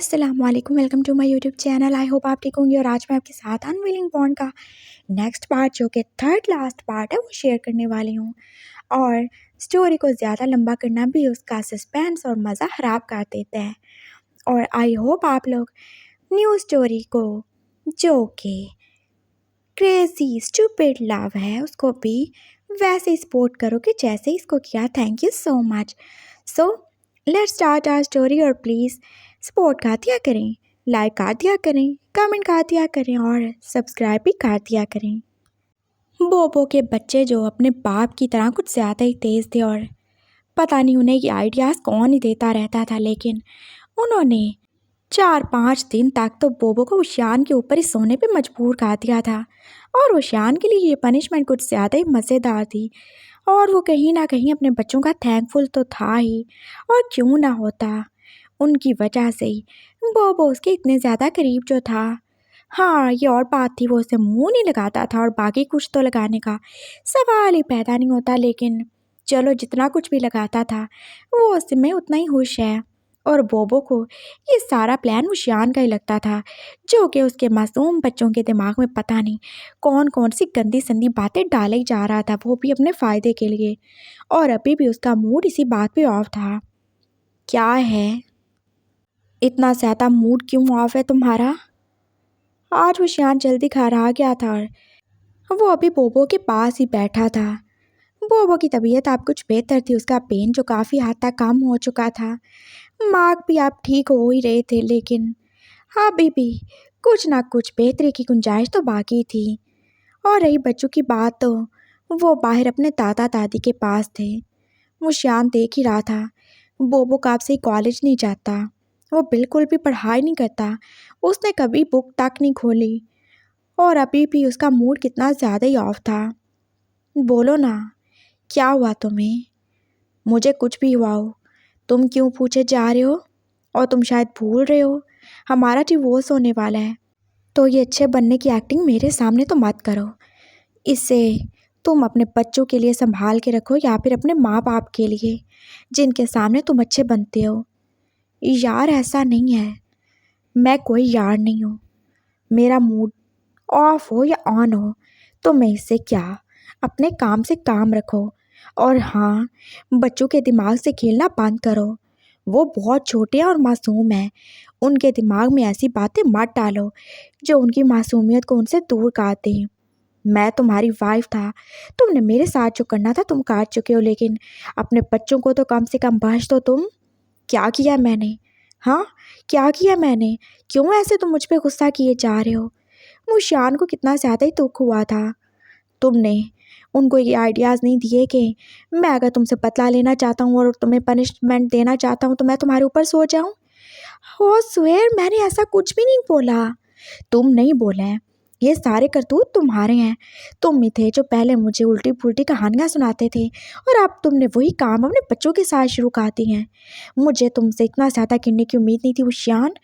अस्सलामुअलैकुम, welcome to my YouTube channel. I hope आप ठीक होंगे। और आज मैं आपके साथ अनविलिंग बॉन्ड का नेक्स्ट पार्ट, जो कि थर्ड लास्ट पार्ट है, वो शेयर करने वाली हूँ। और स्टोरी को ज़्यादा लंबा करना भी उसका सस्पेंस और मज़ा ख़राब कर देता है। और आई होप आप लोग न्यू स्टोरी को, जो कि क्रेज़ी स्टूपिड लव है, उसको भी वैसे ही सपोर्ट करोगे जैसे इसको किया। Thank you so much. So let's start our story. और प्लीज़ सपोर्ट कर दिया करें, लाइक कर दिया करें, कमेंट कर दिया करें और सब्सक्राइब भी कर दिया करें। बोबो के बच्चे जो अपने बाप की तरह कुछ ज़्यादा ही तेज़ थे, और पता नहीं उन्हें ये आइडियाज़ कौन ही देता रहता था, लेकिन उन्होंने 4-5 दिन तक तो बोबो को उशियान के ऊपर ही सोने पे मजबूर कर दिया था। और उशियान के लिए ये पनिशमेंट कुछ ज़्यादा ही मज़ेदार थी, और वो कहीं ना कहीं अपने बच्चों का थैंकफुल तो था ही। और क्यों ना होता, उनकी वजह से ही बोबो उसके इतने ज़्यादा करीब जो था। हाँ, ये और बात थी, वो उसे मुंह नहीं लगाता था, और बाकी कुछ तो लगाने का सवाल ही पैदा नहीं होता। लेकिन चलो, जितना कुछ भी लगाता था वो उसमें उतना ही खुश है। और बोबो को ये सारा प्लान उशियान का ही लगता था, जो कि उसके मासूम बच्चों के दिमाग में पता नहीं कौन कौन सी गंदी संदी बातें डाले ही जा रहा था, वो भी अपने फ़ायदे के लिए। और अभी भी उसका मूड इसी बात पे ऑफ था। क्या है, इतना ज़्यादा मूड क्यों ऑफ है तुम्हारा? आज उशियान जल्दी घर आ गया था, और वो अभी बोबो के पास ही बैठा था। बोबो की तबीयत अब कुछ बेहतर थी, उसका पेन जो काफ़ी हद तक कम हो चुका था। मार्क भी अब ठीक हो ही रहे थे, लेकिन अभी भी कुछ ना कुछ बेहतरी की गुंजाइश तो बाकी थी। और रही बच्चों की बात, तो वो बाहर अपने दादा दादी के पास थे। वो शांत देख ही रहा था। बोबो कब से कॉलेज नहीं जाता, वो बिल्कुल भी पढ़ाई नहीं करता, उसने कभी बुक तक नहीं खोली। और अभी भी उसका मूड कितना ज़्यादा ही ऑफ था। बोलो ना, क्या हुआ तुम्हें? मुझे कुछ भी हुआ हो, तुम क्यों पूछे जा रहे हो? और तुम शायद भूल रहे हो, हमारा डिवोर्स होने वाला है। तो ये अच्छे बनने की एक्टिंग मेरे सामने तो मत करो। इससे तुम अपने बच्चों के लिए संभाल के रखो, या फिर अपने माँ बाप के लिए, जिनके सामने तुम अच्छे बनते हो। यार, ऐसा नहीं है, मैं कोई यार नहीं हूँ। मेरा मूड ऑफ हो या ऑन हो, तो मैं इससे क्या, अपने काम से काम रखो। और हाँ, बच्चों के दिमाग से खेलना बंद करो। वो बहुत छोटे हैं और मासूम हैं। उनके दिमाग में ऐसी बातें मत डालो जो उनकी मासूमियत को उनसे दूर कर दें। मैं तुम्हारी वाइफ था, तुमने मेरे साथ जो करना था तुम कर चुके हो, लेकिन अपने बच्चों को तो कम से कम बख्श दो तुम। क्या किया मैंने? हाँ, क्या किया मैंने? क्यों ऐसे तुम मुझ पे गुस्सा किए जा रहे हो? मुशान को कितना ज़्यादा ही दुख हुआ था। तुमने उनको ये आइडियाज़ नहीं दिए कि मैं अगर तुमसे बदला लेना चाहता हूँ और तुम्हें पनिशमेंट देना चाहता हूँ, तो मैं तुम्हारे ऊपर सो जाऊँ। हो स्वेर, मैंने ऐसा कुछ भी नहीं बोला। तुम नहीं बोले हैं, ये सारे करतूत तुम्हारे हैं। तुम ही थे जो पहले मुझे उल्टी पुल्टी कहानियाँ सुनाते थे, और अब तुमने वही काम अपने बच्चों के साथ शुरू कर दी हैं। मुझे तुमसे इतना ज़्यादा गिरने की उम्मीद नहीं थी उशियान।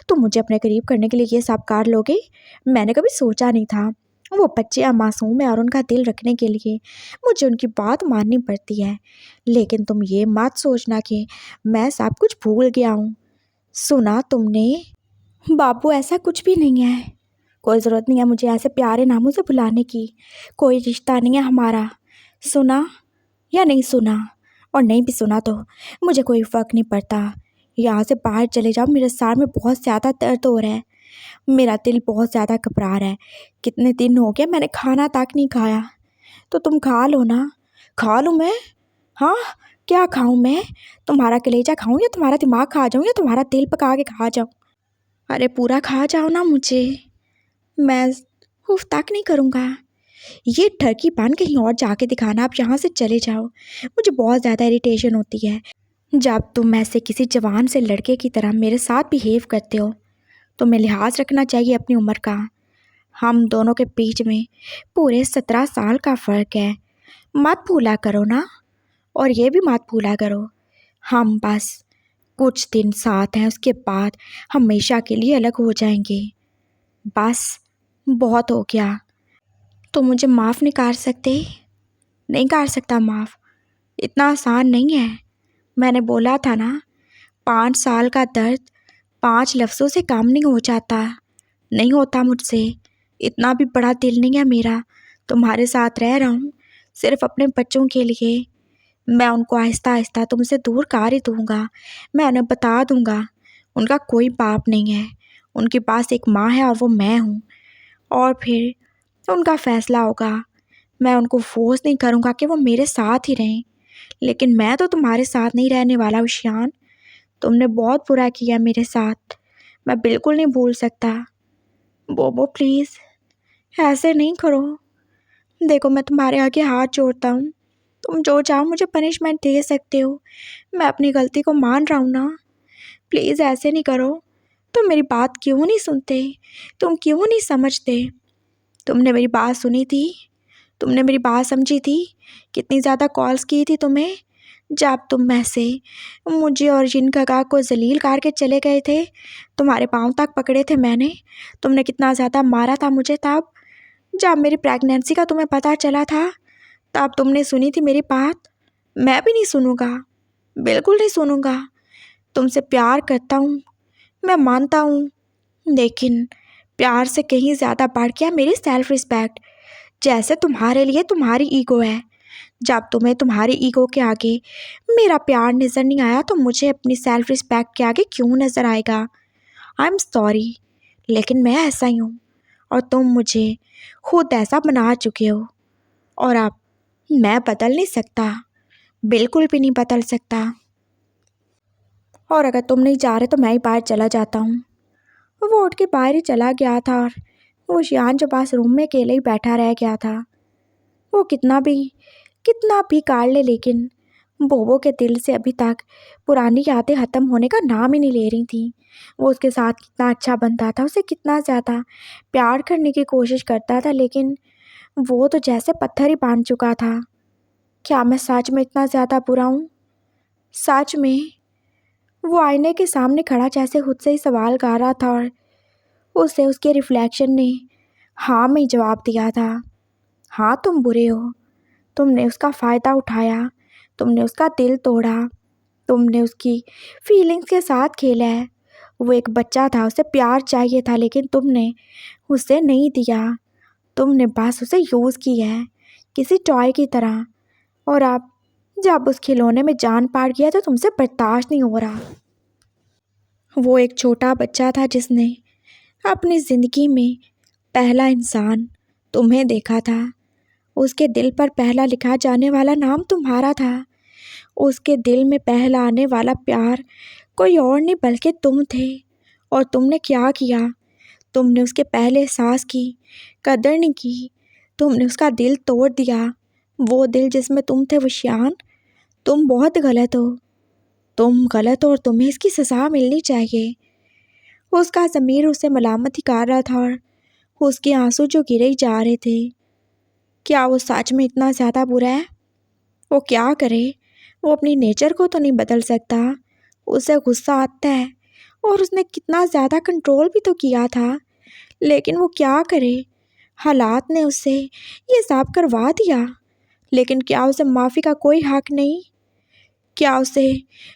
तुम मुझे अपने करीब करने के लिए ये सब कर लोगे, मैंने कभी सोचा नहीं था। वो बच्चे मासूम है, और उनका दिल रखने के लिए मुझे उनकी बात माननी पड़ती है। लेकिन तुम ये मत सोचना कि मैं सब कुछ भूल गया हूँ। सुना तुमने? बाबू, ऐसा कुछ भी नहीं है। कोई ज़रूरत नहीं है मुझे ऐसे प्यारे नामों से बुलाने की। कोई रिश्ता नहीं है हमारा। सुना या नहीं सुना? और नहीं भी सुना तो मुझे कोई फ़र्क नहीं पड़ता। यहाँ से बाहर चले जाओ, मेरे सर में बहुत ज़्यादा दर्द हो रहा है, मेरा दिल बहुत ज़्यादा घबरा रहा है। कितने दिन हो गए मैंने खाना तक नहीं खाया, तो तुम खा लो ना। खा लूँ मैं? हाँ, क्या खाऊँ मैं? तुम्हारा कलेजा खाऊँ, या तुम्हारा दिमाग खा जाऊँ, या तुम्हारा दिल पका के खा जाऊँ? अरे पूरा खा जाओ ना मुझे, मैं उफ तक नहीं करूँगा। ये ठरकीपन कहीं और जाके दिखाना, आप यहाँ से चले जाओ। मुझे बहुत ज़्यादा इरिटेशन होती है जब तुम ऐसे किसी जवान से लड़के की तरह मेरे साथ बिहेव करते हो। तुम्हें लिहाज रखना चाहिए अपनी उम्र का। हम दोनों के बीच में पूरे 17 साल का फ़र्क है, मत भूला करो ना। और ये भी मत भूला करो, हम बस कुछ दिन साथ हैं, उसके बाद हमेशा के लिए अलग हो जाएंगे। बस बहुत हो गया। तो मुझे माफ़ नहीं कर सकते? नहीं कर सकता माफ़, इतना आसान नहीं है। मैंने बोला था ना, 5 साल का दर्द 5 लफ्ज़ों से काम नहीं हो जाता, नहीं होता मुझसे। इतना भी बड़ा दिल नहीं है मेरा। तुम्हारे साथ रह रहा हूँ सिर्फ अपने बच्चों के लिए। मैं उनको आहिस्ता आहिस्ता तुमसे दूर कर ही दूँगा। मैं उन्हें बता दूँगा उनका कोई बाप नहीं है, उनके पास एक माँ है और वो मैं हूँ। और फिर उनका फ़ैसला होगा। मैं उनको फोर्स नहीं करूँगा कि वो मेरे साथ ही रहें। लेकिन मैं तो तुम्हारे साथ नहीं रहने वाला उशियान। तुमने बहुत बुरा किया मेरे साथ, मैं बिल्कुल नहीं भूल सकता। बोबो प्लीज़ ऐसे नहीं करो। देखो मैं तुम्हारे आगे हाथ जोड़ता हूँ, तुम जो चाहो मुझे पनिशमेंट दे सकते हो। मैं अपनी गलती को मान रहा हूँ ना। प्लीज़ ऐसे नहीं करो। तुम मेरी बात क्यों नहीं सुनते? तुम क्यों नहीं समझते? तुमने मेरी बात सुनी थी, तुमने मेरी बात समझी थी। कितनी ज़्यादा कॉल्स की थी तुम्हें जब तुम में से मुझे और जिन काका को जलील करके चले गए थे। तुम्हारे पाँव तक पकड़े थे मैंने। तुमने कितना ज़्यादा मारा था मुझे तब जब मेरी प्रेगनेंसी का तुम्हें पता चला था। तब तुमने सुनी थी मेरी बात। मैं भी नहीं सुनूंगा, बिल्कुल नहीं सुनूंगा। तुमसे प्यार करता हूँ, मैं मानता हूँ, लेकिन प्यार से कहीं ज़्यादा बढ़ गया मेरी सेल्फ रिस्पेक्ट। जैसे तुम्हारे लिए तुम्हारी ईगो है। जब तुम्हें तुम्हारी ईगो के आगे मेरा प्यार नज़र नहीं आया तो मुझे अपनी सेल्फ रिस्पेक्ट के आगे क्यों नज़र आएगा? आई एम सॉरी, लेकिन मैं ऐसा ही हूँ और तुम मुझे खुद ऐसा बना चुके हो। और अब मैं बदल नहीं सकता, बिल्कुल भी नहीं बदल सकता। और अगर तुम नहीं जा रहे तो मैं ही बाहर चला जाता हूँ। वो उठ के बाहर ही चला गया था और वो शियान जो पास रूम में अकेले ही बैठा रह गया था। वो कितना भी काट ले, लेकिन बोबो के दिल से अभी तक पुरानी यादें ख़त्म होने का नाम ही नहीं ले रही थी। वो उसके साथ कितना अच्छा बनता था, उसे कितना ज़्यादा प्यार करने की कोशिश करता था, लेकिन वो तो जैसे पत्थर ही बांध चुका था। क्या मैं सच में इतना ज़्यादा बुरा हूँ? सच में? वो आईने के सामने खड़ा जैसे खुद से ही सवाल कर रहा था और उसे उसके रिफ्लेक्शन ने हाँ में जवाब दिया था। हाँ तुम बुरे हो, तुमने उसका फ़ायदा उठाया, तुमने उसका दिल तोड़ा, तुमने उसकी फीलिंग्स के साथ खेला है। वो एक बच्चा था, उसे प्यार चाहिए था, लेकिन तुमने उसे नहीं दिया। तुमने बस उसे यूज़ किया है किसी टॉय की तरह। और अब जब उस खिलौने में जान पार गया तो तुमसे बर्दाश्त नहीं हो रहा। वो एक छोटा बच्चा था जिसने अपनी ज़िंदगी में पहला इंसान तुम्हें देखा था। उसके दिल पर पहला लिखा जाने वाला नाम तुम्हारा था। उसके दिल में पहला आने वाला प्यार कोई और नहीं बल्कि तुम थे। और तुमने क्या किया? तुमने उसके पहले एहसास की कदर नहीं की। तुमने उसका दिल तोड़ दिया, वो दिल जिसमें तुम थे। वशियान, तुम बहुत गलत हो। तुम गलत हो और तुम्हें इसकी सज़ा मिलनी चाहिए। उसका ज़मीर उसे मलामत ही कर रहा था और उसके आंसू जो गिरे ही जा रहे थे। क्या वो सच में इतना ज़्यादा बुरा है? वो क्या करे? वो अपनी नेचर को तो नहीं बदल सकता। उसे गुस्सा आता है और उसने कितना ज़्यादा कंट्रोल भी तो किया था, लेकिन वो क्या करे? हालात ने उससे ये सब करवा दिया। लेकिन क्या उसे माफ़ी का कोई हक नहीं? क्या उसे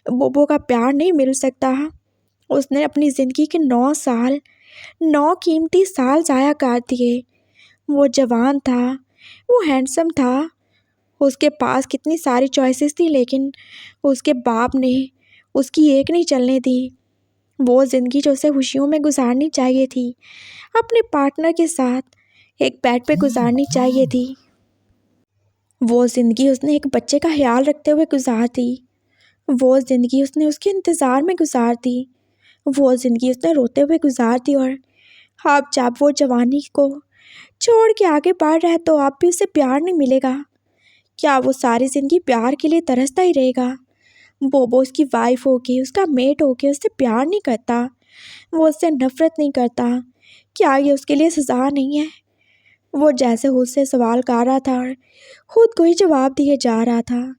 बोबो का प्यार नहीं मिल सकता? उसने अपनी ज़िंदगी के 9 साल, 9 कीमती साल ज़ाया कर दिए। वो जवान था, वो हैंडसम था, उसके पास कितनी सारी चॉइसेस थी, लेकिन उसके बाप ने उसकी एक नहीं चलने दी। वो ज़िंदगी जो उसे खुशियों में गुजारनी चाहिए थी, अपने पार्टनर के साथ एक बेड पे गुजारनी चाहिए थी, वो ज़िंदगी उसने एक बच्चे का ख्याल रखते हुए गुजार दी। वो ज़िंदगी उसने उसके इंतज़ार में गुजार दी। वो ज़िंदगी उसने रोते हुए गुजार दी। और अब जब वो जवानी को छोड़ के आगे बढ़ रहा है तो अब भी उसे प्यार नहीं मिलेगा। क्या वो सारी ज़िंदगी प्यार के लिए तरसता ही रहेगा? बोबो उसकी वाइफ होके, उसका मेट होके उससे प्यार नहीं करता, वो उससे नफ़रत नहीं करता। क्या ये उसके लिए सज़ा नहीं है? वो जैसे खुद से सवाल कर रहा था और खुद को ही जवाब दिए जा रहा था।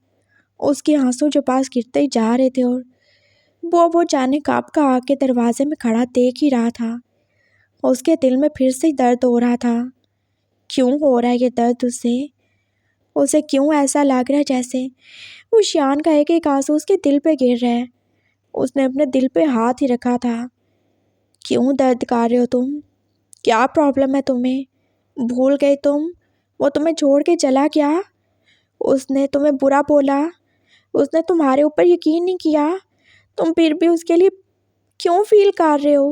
उसके आंसू जो पास गिरते ही जा रहे थे और वो जाने कब का आके दरवाजे में खड़ा देख ही रहा था। उसके दिल में फिर से दर्द हो रहा था। क्यों हो रहा है ये दर्द उसे क्यों ऐसा लग रहा है जैसे उस शान का एक एक आंसू उसके दिल पे गिर रहा है? उसने अपने दिल पे हाथ ही रखा था क्यों दर्द कर रहे हो तुम? क्या प्रॉब्लम है तुम्हें? भूल गए तुम? वो तुम्हें छोड़ के चला क्या? उसने तुम्हें बुरा बोला? उसने तुम्हारे ऊपर यकीन नहीं किया? तुम फिर भी उसके लिए क्यों फील कर रहे हो?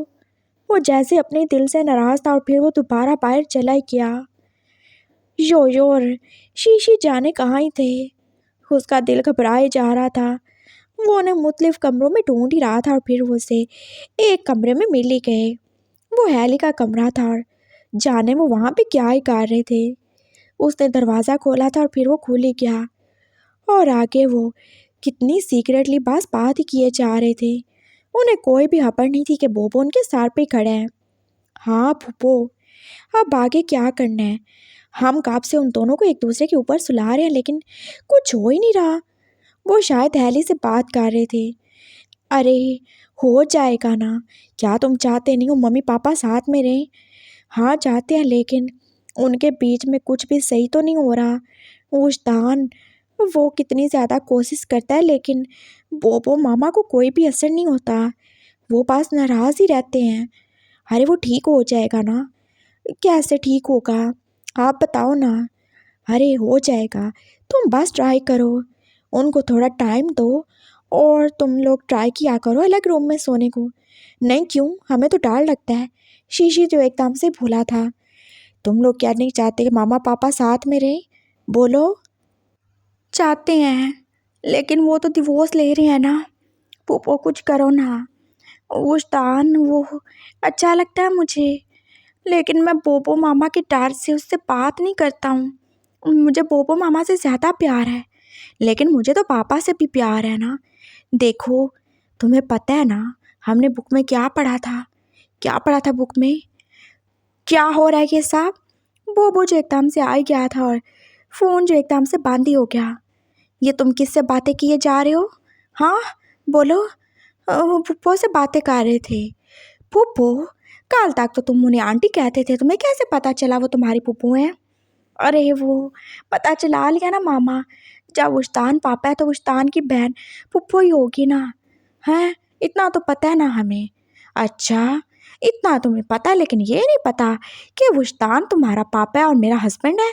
वो जैसे अपने दिल से नाराज था और फिर वो दोबारा बाहर चला ही गया। योयो और शीशी जाने कहाँ ही थे। उसका दिल घबराए जा रहा था। वो उन्हें मुख्तलिफ कमरों में ढूंढ ही रहा था और फिर वो उसे एक कमरे में मिल ही गए। वो हैली का कमरा था और जाने वो वहाँ पे क्या ही कर रहे थे। उसने दरवाज़ा खोला था और फिर वो खुल ही गया और आगे वो कितनी सीक्रेटली बस बात ही किए जा रहे थे। उन्हें कोई भी खबर नहीं थी कि बोबो उनके सर पे खड़ा है। हाँ फूफो, अब आगे क्या करना है? हम कब से उन दोनों को एक दूसरे के ऊपर सुला रहे हैं लेकिन कुछ हो ही नहीं रहा। वो शायद हैली से बात कर रहे थे। अरे हो जाएगा ना। क्या तुम चाहते नहीं हो मम्मी पापा साथ में रहें? हाँ चाहते हैं, लेकिन उनके बीच में कुछ भी सही तो नहीं हो रहा। उस्तान वो कितनी ज़्यादा कोशिश करता है लेकिन बोबो मामा को कोई भी असर नहीं होता। वो पास नाराज़ ही रहते हैं। अरे वो ठीक हो जाएगा ना। कैसे ठीक होगा? आप बताओ ना। अरे हो जाएगा, तुम बस ट्राई करो। उनको थोड़ा टाइम दो और तुम लोग ट्राई किया करो अलग रूम में सोने को। नहीं क्यों, हमें तो डर लगता है। शीशी जो एकदम से भूला था। तुम लोग क्या नहीं चाहते कि मामा पापा साथ में रहें? बोलो। चाहते हैं, लेकिन वो तो डिवोर्स ले रहे हैं ना। पोपो कुछ करो ना। उस्तान वो अच्छा लगता है मुझे, लेकिन मैं बोबो मामा के डर से उससे बात नहीं करता हूँ। मुझे बोबो मामा से ज़्यादा प्यार है, लेकिन मुझे तो पापा से भी प्यार है ना। देखो, तुम्हें पता है ना हमने बुक में क्या पढ़ा था? क्या पढ़ा था बुक में? क्या हो रहा है ये सब? बोबो जो एकदम से आ ही गया था और फ़ोन जो एकदम से बंद ही हो गया। ये तुम किससे बातें किए जा रहे हो? हाँ बोलो। फूफो से बातें कर रहे थे। फूफो? कल तक तो तुम उन्हें आंटी कहते थे, तुम्हें कैसे पता चला वो तुम्हारी फूफो हैं? अरे वो पता चला लिया ना मामा। जब उस्तान पापा है तो उस्तान की बहन फूफो ही होगी ना। हैं, इतना तो पता है ना हमें। अच्छा, इतना तुम्हें पता है, लेकिन ये नहीं पता कि उस्तान तुम्हारा पापा है और मेरा हस्बैंड है।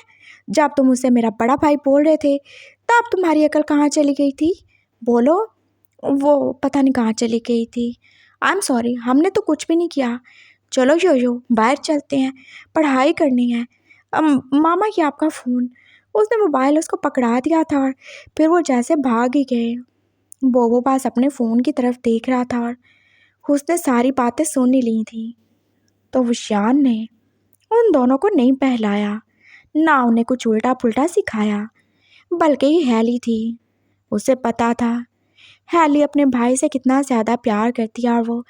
जब तुम उसे मेरा बड़ा भाई बोल रहे थे तब तुम्हारी अकल कहाँ चली गई थी? बोलो। वो पता नहीं कहाँ चली गई थी। आई एम सॉरी, हमने तो कुछ भी नहीं किया। चलो यो बाहर चलते हैं, पढ़ाई करनी है। मामा ये आपका फ़ोन। उसने मोबाइल उसको पकड़ा दिया था और फिर वो जैसे भाग ही गए। बोबो पास अपने फ़ोन की तरफ देख रहा था और उसने सारी बातें सुन ही ली थी। तो विशान ने उन दोनों को नहीं बहलाया, ना उन्हें कुछ उल्टा पुल्टा सिखाया, बल्कि ये हैली थी। उसे पता था हैली अपने भाई से कितना ज़्यादा प्यार करती है और वो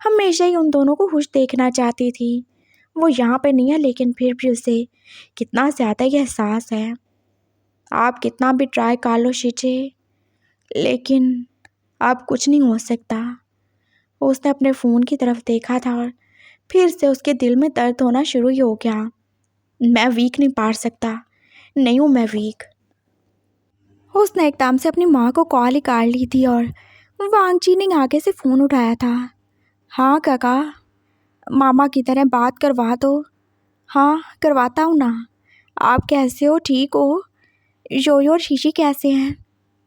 हमेशा ही उन दोनों को खुश देखना चाहती थी। वो यहाँ पे नहीं है, लेकिन फिर भी उसे कितना ज़्यादा ये एहसास है। आप कितना भी ट्राई कर लो शीचे, लेकिन अब कुछ नहीं हो सकता। उसने अपने फ़ोन की तरफ देखा था और फिर से उसके दिल में दर्द होना शुरू ही हो गया। मैं वीक नहीं पार सकता, नहीं हूँ मैं वीक। उसने एकदम से अपनी माँ को कॉल ही कर ली थी और वांगची ने आगे से फ़ोन उठाया था। हाँ काका, मामा की तरह बात करवा दो। हाँ करवाता हूँ ना। आप कैसे हो, ठीक हो? योयो और शीशी कैसे हैं?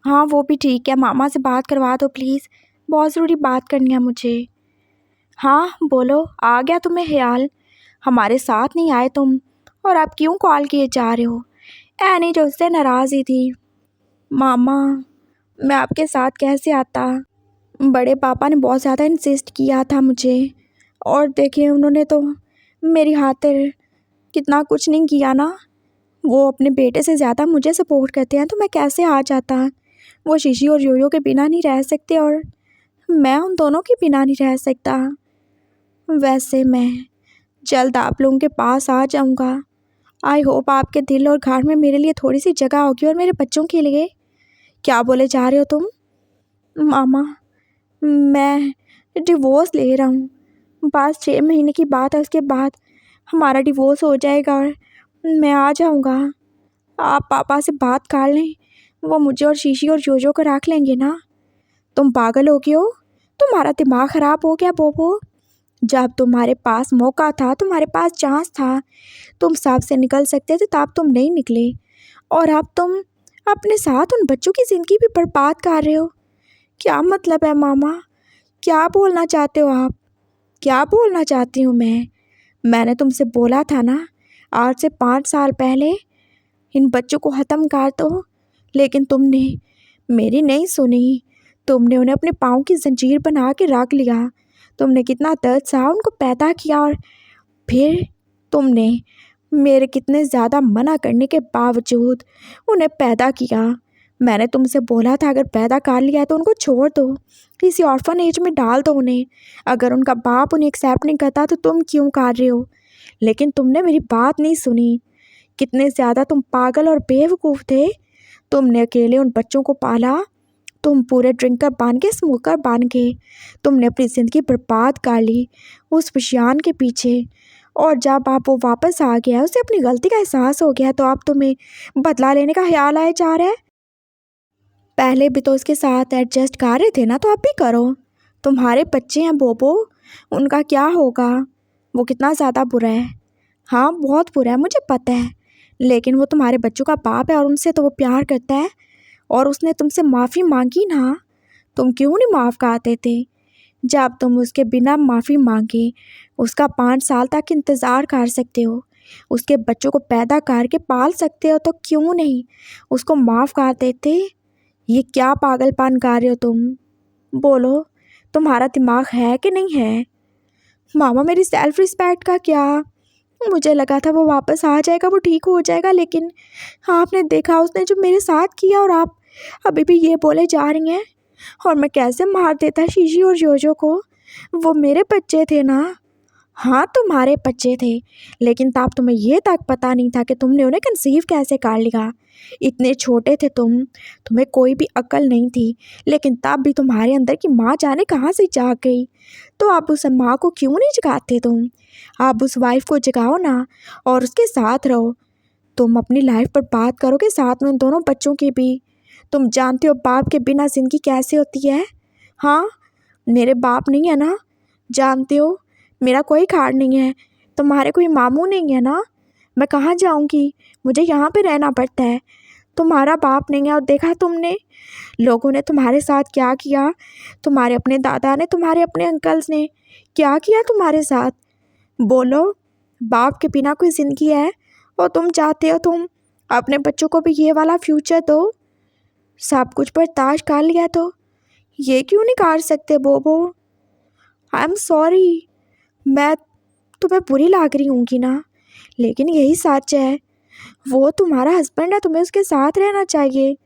हाँ वो भी ठीक है। मामा से बात करवा दो प्लीज़, बहुत ज़रूरी बात करनी है मुझे। हाँ बोलो, आ गया तुम्हें ख्याल? हमारे साथ नहीं आए तुम, और आप क्यों कॉल किए जा रहे हो? ऐनी जो उससे नाराज़ ही थी। मामा, मैं आपके साथ कैसे आता? बड़े पापा ने बहुत ज़्यादा इंसिस्ट किया था मुझे, और देखिए उन्होंने तो मेरी खातिर कितना कुछ नहीं किया ना। वो अपने बेटे से ज़्यादा मुझे सपोर्ट करते हैं, तो मैं कैसे आ जाता? वो शीशी और योयो के बिना नहीं रह सकते और मैं उन दोनों के बिना नहीं रह सकता। वैसे मैं जल्द आप लोगों के पास आ जाऊंगा। आई होप आपके दिल और घर में मेरे लिए थोड़ी सी जगह होगी और मेरे बच्चों के लिए। क्या बोले जा रहे हो तुम? मामा, मैं डिवोर्स ले रहा हूँ। बस 6 महीने की बात है, उसके बाद हमारा डिवोर्स हो जाएगा और मैं आ जाऊँगा। आप पापा से बात कर लें, वो मुझे और शीशी और जोजो को रख लेंगे ना। तुम पागल हो गए हो? तुम्हारा दिमाग ख़राब हो गया बोबो? जब तुम्हारे पास मौका था, तुम्हारे पास चांस था, तुम सांप से निकल सकते थे, तब तुम नहीं निकले। और अब तुम अपने साथ उन बच्चों की ज़िंदगी भी बर्बाद कर रहे हो। क्या मतलब है मामा? क्या बोलना चाहते हो आप? क्या बोलना चाहती हूँ मैंने तुमसे बोला था ना, आज से 5 साल पहले इन बच्चों को ख़त्म कर दो, लेकिन तुमने मेरी नहीं सुनी। तुमने उन्हें अपने पाँव की जंजीर बना के रख लिया। तुमने कितना दर्द सहा, उनको पैदा किया, और फिर तुमने मेरे कितने ज़्यादा मना करने के बावजूद उन्हें पैदा किया। मैंने तुमसे बोला था अगर पैदा कर लिया तो उनको छोड़ दो, किसी ऑर्फनेज में डाल दो उन्हें। अगर उनका बाप उन्हें एक्सेप्ट नहीं करता तो तुम क्यों कर रहे हो? लेकिन तुमने मेरी बात नहीं सुनी। कितने ज़्यादा तुम पागल और बेवकूफ़ थे। तुमने अकेले उन बच्चों को पाला। तुम पूरे ड्रिंकर बन के, स्मोकर बन के तुमने अपनी ज़िंदगी बर्बाद कर ली उस विषयान के पीछे। और जब आप वो वापस आ गया, उसे अपनी गलती का एहसास हो गया, तो अब तुम्हें बदला लेने का ख्याल आया जा रहा है। पहले भी तो उसके साथ एडजस्ट कर रहे थे ना, तो अब भी करो। तुम्हारे बच्चे हैं बोबो, उनका क्या होगा? वो कितना ज़्यादा बुरा है। हाँ, बहुत बुरा है, मुझे पता है, लेकिन वो तुम्हारे बच्चों का बाप है और उनसे तो वो प्यार करता है। और उसने तुमसे माफ़ी मांगी ना, तुम क्यों नहीं माफ़ करते थे? जब तुम उसके बिना माफ़ी मांगे उसका 5 साल तक इंतज़ार कर सकते हो, उसके बच्चों को पैदा करके पाल सकते हो, तो क्यों नहीं उसको माफ़ कर देते? ये क्या पागलपन कर रहे हो तुम? बोलो, तुम्हारा दिमाग है कि नहीं है? मामा, मेरी सेल्फ रिस्पेक्ट का क्या? मुझे लगा था वो वापस आ जाएगा, वो ठीक हो जाएगा, लेकिन आपने देखा उसने जो मेरे साथ किया, और आप अभी भी ये बोले जा रही हैं। और मैं कैसे मार देता शीशी और जोजो को? वो मेरे बच्चे थे ना। हाँ, तुम्हारे बच्चे थे, लेकिन तब तुम्हें ये तक पता नहीं था कि तुमने उन्हें कंसीव कैसे कर लिया। इतने छोटे थे तुम्हें कोई भी अक्ल नहीं थी, लेकिन तब भी तुम्हारे अंदर की माँ जाने कहाँ से जाग गई। तो आप उस माँ को क्यों नहीं जगाते तुम? आप उस वाइफ को जगाओ ना और उसके साथ रहो। तुम अपनी लाइफ पर बात करोगे, साथ में उन दोनों बच्चों की भी। तुम जानते हो बाप के बिना ज़िंदगी कैसे होती है? हाँ, मेरे बाप नहीं है ना, जानते हो, मेरा कोई खाड़ नहीं है, तुम्हारे कोई मामू नहीं है ना। मैं कहाँ जाऊँगी? मुझे यहाँ पे रहना पड़ता है। तुम्हारा बाप नहीं है, और देखा तुमने लोगों ने तुम्हारे साथ क्या किया। तुम्हारे अपने दादा ने, तुम्हारे अपने अंकल्स ने क्या किया तुम्हारे साथ? बोलो, बाप के बिना कोई ज़िंदगी है? और तुम चाहते हो तुम अपने बच्चों को भी ये वाला फ्यूचर दो? सब कुछ बर्दाश्त कर लिया तो ये क्यों नहीं कर सकते बोबो? आई एम सॉरी, मैं तुम्हें बुरी लग रही हूँगी ना, लेकिन यही सच है। वो तुम्हारा हस्बैंड है, तुम्हें उसके साथ रहना चाहिए।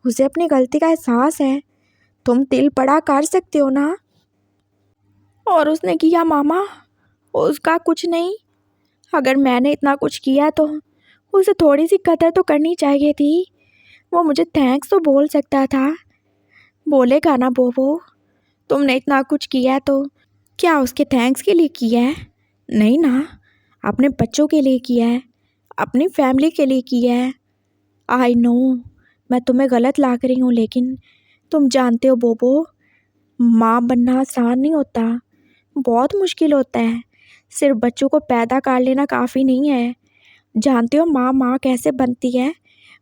उसे अपनी गलती का एहसास है, तुम दिल बड़ा कर सकते हो ना। और उसने किया मामा, उसका कुछ नहीं। अगर मैंने इतना कुछ किया तो उसे थोड़ी सी कदर तो करनी चाहिए थी। वो मुझे थैंक्स तो बोल सकता था। बोलेगा ना बोबो? तुमने इतना कुछ किया तो क्या उसके थैंक्स के लिए किया है? नहीं ना, अपने बच्चों के लिए किया है, अपनी फैमिली के लिए किया है। आई नो मैं तुम्हें गलत लग रही हूँ, लेकिन तुम जानते हो बोबो, माँ बनना आसान नहीं होता, बहुत मुश्किल होता है। सिर्फ बच्चों को पैदा कर लेना काफ़ी नहीं है। जानते हो माँ माँ कैसे बनती है?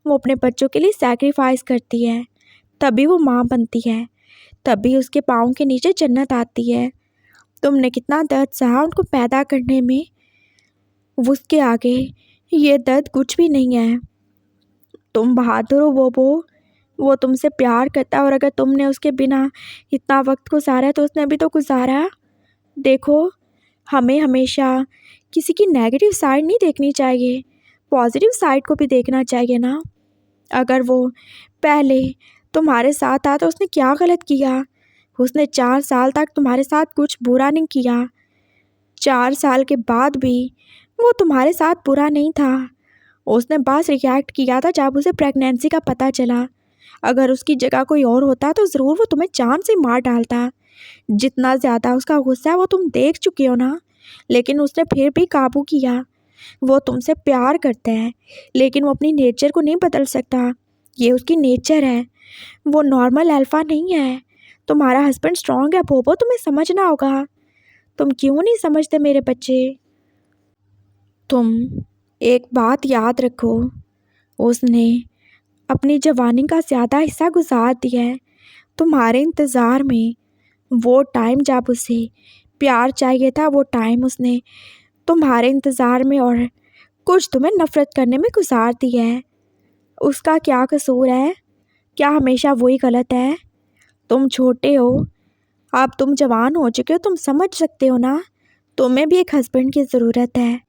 वो अपने बच्चों के लिए सैक्रिफाइस करती है, तभी वो माँ बनती है, तभी उसके पाँव के नीचे जन्नत आती है। तुमने कितना दर्द सहा उनको पैदा करने में, उसके आगे ये दर्द कुछ भी नहीं है। तुम बहादुर हो बोबो, वो तुमसे प्यार करता है, और अगर तुमने उसके बिना इतना वक्त गुजारा है तो उसने भी तो गुजारा। देखो, हमें हमेशा किसी की नेगेटिव साइड नहीं देखनी चाहिए, पॉजिटिव साइड को भी देखना चाहिए ना। अगर वो पहले तुम्हारे साथ था तो उसने क्या गलत किया? उसने 4 साल तक तुम्हारे साथ कुछ बुरा नहीं किया। 4 साल के बाद भी वो तुम्हारे साथ बुरा नहीं था। उसने बस रिएक्ट किया था जब उसे प्रेगनेंसी का पता चला। अगर उसकी जगह कोई और होता तो ज़रूर वो तुम्हें जान से मार डालता। जितना ज़्यादा उसका गुस्सा है वो तुम देख चुके हो ना, लेकिन उसने फिर भी काबू किया। वो तुमसे प्यार करता है, लेकिन वो अपनी नेचर को नहीं बदल सकता। ये उसकी नेचर है, वो नॉर्मल अल्फ़ा नहीं है। तुम्हारा हस्बैंड स्ट्रांग है बोबो, तुम्हें समझना होगा। तुम क्यों नहीं समझते मेरे बच्चे? तुम एक बात याद रखो, उसने अपनी जवानी का ज़्यादा हिस्सा गुजार दिया है तुम्हारे इंतज़ार में। वो टाइम जब उसे प्यार चाहिए था, वो टाइम उसने तुम्हारे इंतज़ार में और कुछ तुम्हें नफ़रत करने में गुजार दिया है। उसका क्या कसूर है? क्या हमेशा वही गलत है? तुम छोटे हो, अब तुम जवान हो चुके हो, तुम समझ सकते हो ना। तुम्हें भी एक हस्बैंड की ज़रूरत है।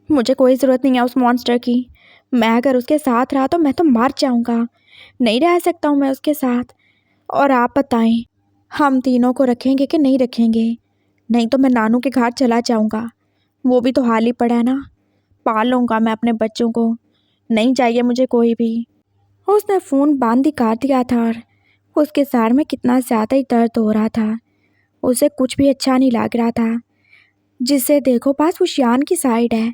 मुझे कोई ज़रूरत नहीं है उस मॉन्स्टर की। मैं अगर उसके साथ रहा तो मैं तो मर जाऊंगा। नहीं रह सकता हूँ मैं उसके साथ। और आप बताएं, हम तीनों को रखेंगे कि नहीं रखेंगे? नहीं तो मैं नानू के घर चला जाऊंगा। वो भी तो हाल ही पड़ा है ना। पाल लूँगा मैं अपने बच्चों को। नहीं चाहिए मुझे कोई भी। उसने फ़ोन बंद ही कर दिया था और उसके सर में कितना ज़्यादा ही दर्द हो रहा था। उसे कुछ भी अच्छा नहीं लग रहा था। जिसे देखो बस वो शियान की साइड है।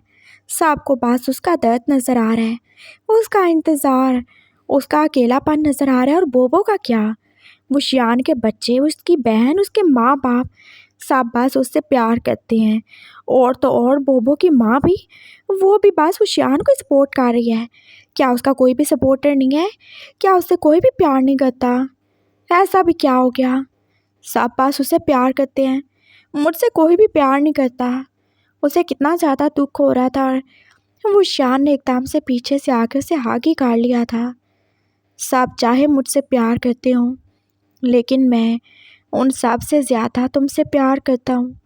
सबको बस उसका दर्द नज़र आ रहा है, उसका इंतज़ार, उसका अकेलापन नज़र आ रहा है। और बोबो का क्या? वो शियान के बच्चे, उसकी बहन, उसके माँ बाप सब बस उससे प्यार करते हैं। और तो और बोबो की माँ भी, वो भी बस वो शियान को सपोर्ट कर रही है। क्या उसका कोई भी सपोर्टर नहीं है? क्या उससे कोई भी प्यार नहीं करता? ऐसा भी क्या हो गया? सब बस उसे प्यार करते हैं, मुझसे कोई भी प्यार नहीं करता। उसे कितना ज़्यादा दुख हो रहा था और वो शियान ने एकदम से पीछे से आकर उसे आगे काट लिया था। सब चाहे मुझसे प्यार करते हों, लेकिन मैं उन सब से ज़्यादा तुमसे प्यार करता हूँ।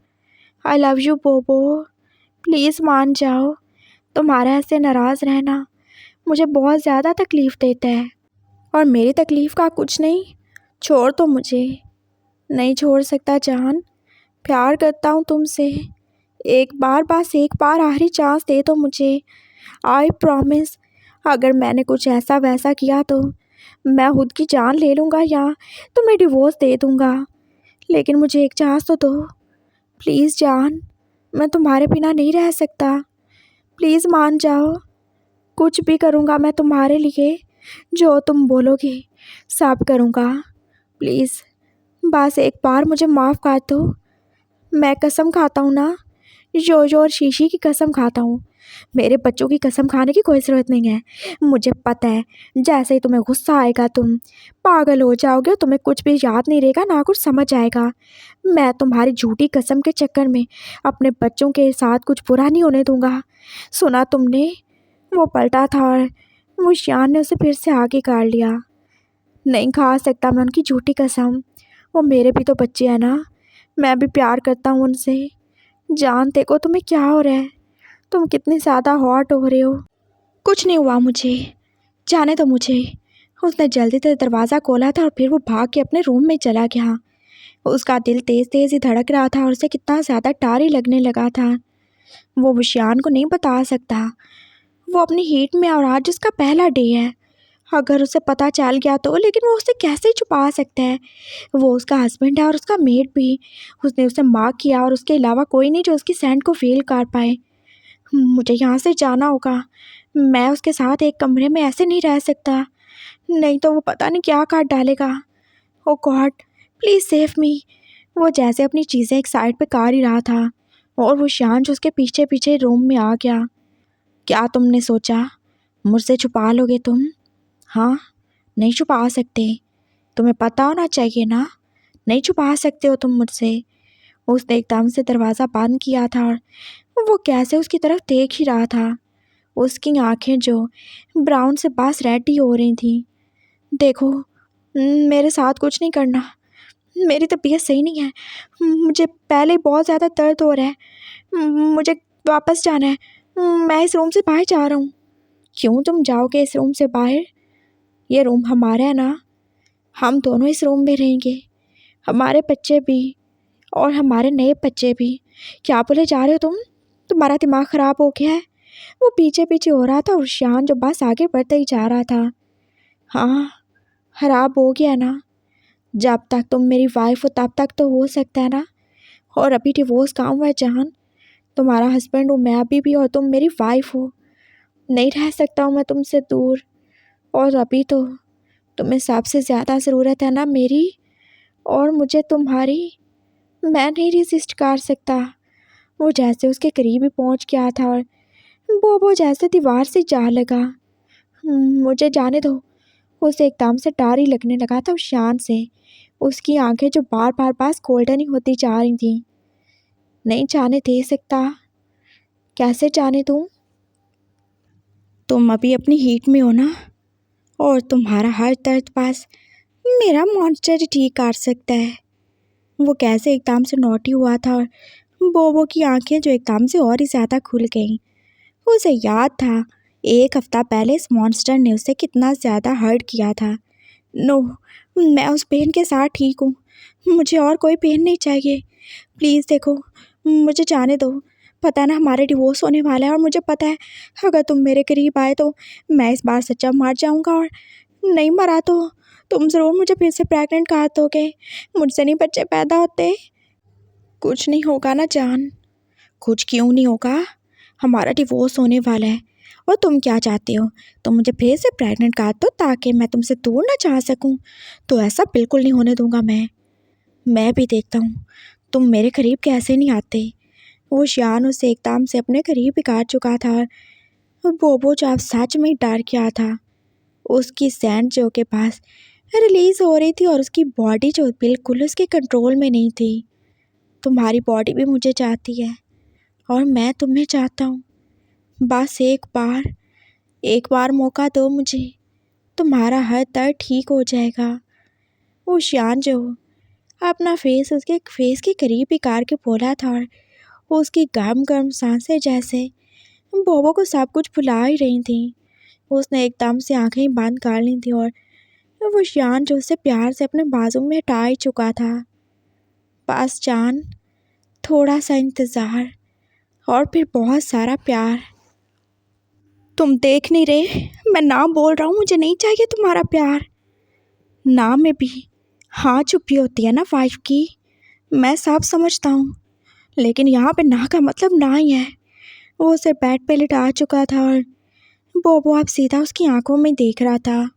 आई लव यू बोबो। प्लीज़ मान जाओ। तुम्हारा ऐसे नाराज़ रहना मुझे बहुत ज़्यादा तकलीफ़ देता है। और मेरी तकलीफ़ का कुछ नहीं। छोड़ तो मुझे। नहीं छोड़ सकता जान। प्यार करता हूँ तुमसे। एक बार, बस एक बार आखिरी चांस दे दो मुझे। आई प्रॉमिस, अगर मैंने कुछ ऐसा वैसा किया तो मैं खुद की जान ले लूँगा या तुम्हें डिवोर्स दे दूँगा। लेकिन मुझे एक चांस तो दो प्लीज़ जान। मैं तुम्हारे बिना नहीं रह सकता। प्लीज़ मान जाओ। कुछ भी करूँगा मैं तुम्हारे लिए। जो तुम बोलोगे सब करूँगा। प्लीज़ बस एक बार मुझे माफ़ कर दो। मैं कसम खाता हूँ ना, जोजो और शीशी की कसम खाता हूँ। मेरे बच्चों की कसम खाने की कोई ज़रूरत नहीं है। मुझे पता है जैसे ही तुम्हें गुस्सा आएगा तुम पागल हो जाओगे और तुम्हें कुछ भी याद नहीं रहेगा, ना कुछ समझ आएगा। मैं तुम्हारी झूठी कसम के चक्कर में अपने बच्चों के साथ कुछ बुरा नहीं होने दूंगा। सुना तुमने? वो पलटा था और वो शियान ने उसे फिर से आगे काट लिया। नहीं खा सकता मैं उनकी झूठी कसम। वो मेरे भी तो बच्चे हैं ना। मैं भी प्यार करता हूँ उनसे। जान देखो तुम्हें क्या हो रहा है। तुम कितनी ज़्यादा हॉट हो रहे हो। कुछ नहीं हुआ मुझे, जाने दो मुझे। उसने जल्दी से दरवाज़ा खोला था और फिर वो भाग के अपने रूम में चला गया। उसका दिल तेज़ तेज़ ही धड़क रहा था और उसे कितना ज़्यादा डर ही लगने लगा था। वो विषयान को नहीं बता सकता। वो अपनी हीट में और आज उसका पहला डे है। अगर उसे पता चल गया तो, लेकिन वो उसे कैसे छुपा सकता है? वो उसका हस्बैंड है और उसका मेड भी। उसने उसे मार्क किया और उसके अलावा कोई नहीं जो उसकी सेंट को फील कर पाए। मुझे यहाँ से जाना होगा। मैं उसके साथ एक कमरे में ऐसे नहीं रह सकता, नहीं तो वो पता नहीं क्या काट डालेगा। ओ गॉड, प्लीज़ सेव मी। वो जैसे अपनी चीज़ें एक साइड पे कर ही रहा था और वो शांत उसके पीछे पीछे रूम में आ गया। क्या तुमने सोचा मुझसे छुपा लोगे तुम? हाँ, नहीं छुपा सकते। तुम्हें पता होना चाहिए ना, नहीं छुपा सकते हो तुम मुझसे। उसने एकदम से दरवाज़ा बंद किया था और वो कैसे उसकी तरफ देख ही रहा था। उसकी आंखें जो ब्राउन से बस रेड ही हो रही थी। देखो, मेरे साथ कुछ नहीं करना। मेरी तबीयत सही नहीं है। मुझे पहले ही बहुत ज़्यादा दर्द हो रहा है। मुझे वापस जाना है। मैं इस रूम से बाहर जा रहा हूँ। क्यों तुम जाओगे इस रूम से बाहर? ये रूम हमारा है ना। हम दोनों इस रूम में रहेंगे, हमारे बच्चे भी और हमारे नए बच्चे भी। क्या बोले जा रहे हो तुम? तुम्हारा दिमाग ख़राब हो गया है? वो पीछे पीछे हो रहा था और शान जो बस आगे बढ़ते ही जा रहा था। हाँ, ख़राब हो गया ना। जब तक तुम मेरी वाइफ हो तब तक तो हो सकता है ना। और अभी डिवोर्स कहाँ हुआ है जान? तुम्हारा हस्बैंड हूँ मैं अभी भी और तुम मेरी वाइफ हो। नहीं रह सकता हूँ मैं तुमसे दूर। और अभी तो तुम्हें सबसे ज़्यादा ज़रूरत है ना मेरी, और मुझे तुम्हारी। मैं नहीं रेसिस्ट कर सकता। वो जैसे उसके करीब ही पहुंच गया था और बोबो जैसे दीवार से जा लगा। मुझे जाने दो। उसे एकदम से डर ही लगने लगा था उस शान से। उसकी आंखें जो बार बार पास गोल्डन ही होती जा रही थी। नहीं जाने दे सकता। कैसे जाने दूँ? तुम अभी अपनी हीट में हो ना, और तुम्हारा हर दर्द पास मेरा मॉन्स्टर ही ठीक कर सकता है। वो कैसे एकदम से नोटी हुआ था और बोबो की आंखें जो एकदम से और ही ज़्यादा खुल गईं। उसे याद था एक हफ्ता पहले इस मॉन्स्टर ने उसे कितना ज़्यादा हर्ट किया था। नो, मैं उस पेन के साथ ठीक हूँ। मुझे और कोई पेन नहीं चाहिए। प्लीज़ देखो, मुझे जाने दो। पता है ना हमारे डिवोर्स होने वाला है और मुझे पता है अगर तुम मेरे करीब आए तो मैं इस बार सच्चा मर जाऊँगा, और नहीं मरा तो तुम ज़रूर मुझे फिर से प्रेग्नेंट कर दोगे। मुझसे नहीं बच्चे पैदा होते। कुछ नहीं होगा ना जान। कुछ क्यों नहीं होगा? हमारा डिवोर्स होने वाला है और तुम क्या चाहते हो? तुम मुझे फिर से प्रेग्नेंट कर दो ताकि मैं तुमसे दूर ना जा सकूं। तो ऐसा बिल्कुल नहीं होने दूंगा मैं भी देखता हूँ तुम मेरे करीब कैसे नहीं आते। वो शियान उसे एकदम से अपने करीब ही काट चुका था और बोबो जो अब सच में डर गया था। उसकी सैंड जो के पास रिलीज़ हो रही थी और उसकी बॉडी जो बिल्कुल उसके कंट्रोल में नहीं थी। तुम्हारी बॉडी भी मुझे चाहती है और मैं तुम्हें चाहता हूँ। बस एक बार मौका दो मुझे। तुम्हारा हर दर्द ठीक हो जाएगा। वो शियान जो अपना फेस उसके फेस के करीब ही कार के बोला था और उसकी गर्म गर्म सांसें जैसे बोबो को सब कुछ भुला ही रही थी। उसने एकदम से आंखें बंद कर ली थी और वो शियान जो उसे प्यार से अपने बाजू में हटा ही चुका था। बस जान, थोड़ा सा इंतज़ार और फिर बहुत सारा प्यार। तुम देख नहीं रहे, मैं ना बोल रहा हूँ मुझे नहीं चाहिए तुम्हारा प्यार। ना में भी हाँ छुपी होती है ना वाइफ की। मैं सब समझता हूँ, लेकिन यहाँ पे ना का मतलब ना ही है। वो उसे बेड पे लिटा चुका था और बोबो अब सीधा उसकी आंखों में देख रहा था।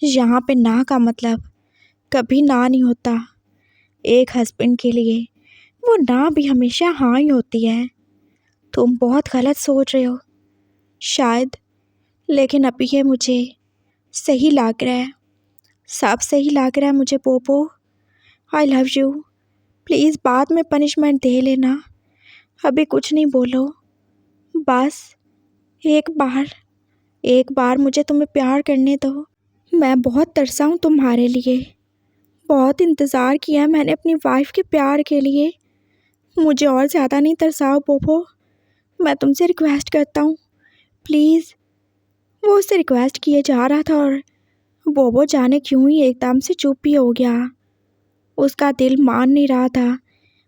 यहाँ पे ना का मतलब कभी ना नहीं होता। एक हस्बैंड के लिए वो ना भी हमेशा हाँ ही होती है। तुम बहुत गलत सोच रहे हो शायद, लेकिन अभी ये मुझे सही लग रहा है। सब सही लग रहा है मुझे बोबो। I love you. प्लीज़ बाद में पनिशमेंट दे लेना। अभी कुछ नहीं बोलो। बस एक बार मुझे तुम्हें प्यार करने दो। मैं बहुत तरसा हूँ तुम्हारे लिए। बहुत इंतज़ार किया है मैंने अपनी वाइफ के प्यार के लिए। मुझे और ज़्यादा नहीं तरसाओ बोबो। मैं तुमसे रिक्वेस्ट करता हूँ प्लीज़। वो उससे रिक्वेस्ट किए जा रहा था और बोबो जाने क्यों ही एकदम से चुप ही हो गया। उसका दिल मान नहीं रहा था।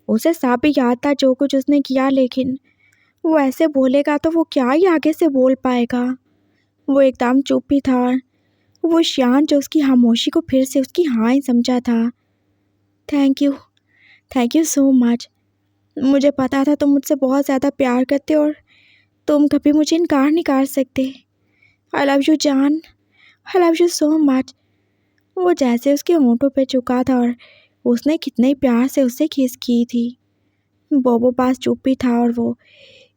उसे सब ही याद था जो कुछ उसने किया, लेकिन वो ऐसे बोलेगा तो वो क्या ही आगे से बोल पाएगा। वो एकदम चुप ही था। वो शियान जो उसकी खामोशी को फिर से उसकी हाँ ही समझा था। Thank you so much. मुझे पता था तुम मुझसे बहुत ज़्यादा प्यार करते हो और तुम कभी मुझे इनकार नहीं कर सकते। आई लव यू जान। I love you so much. वो जैसे उसके होंठों पे झुका था और उसने कितने प्यार से उससे किस की थी। बोबो पास चुप ही था और वो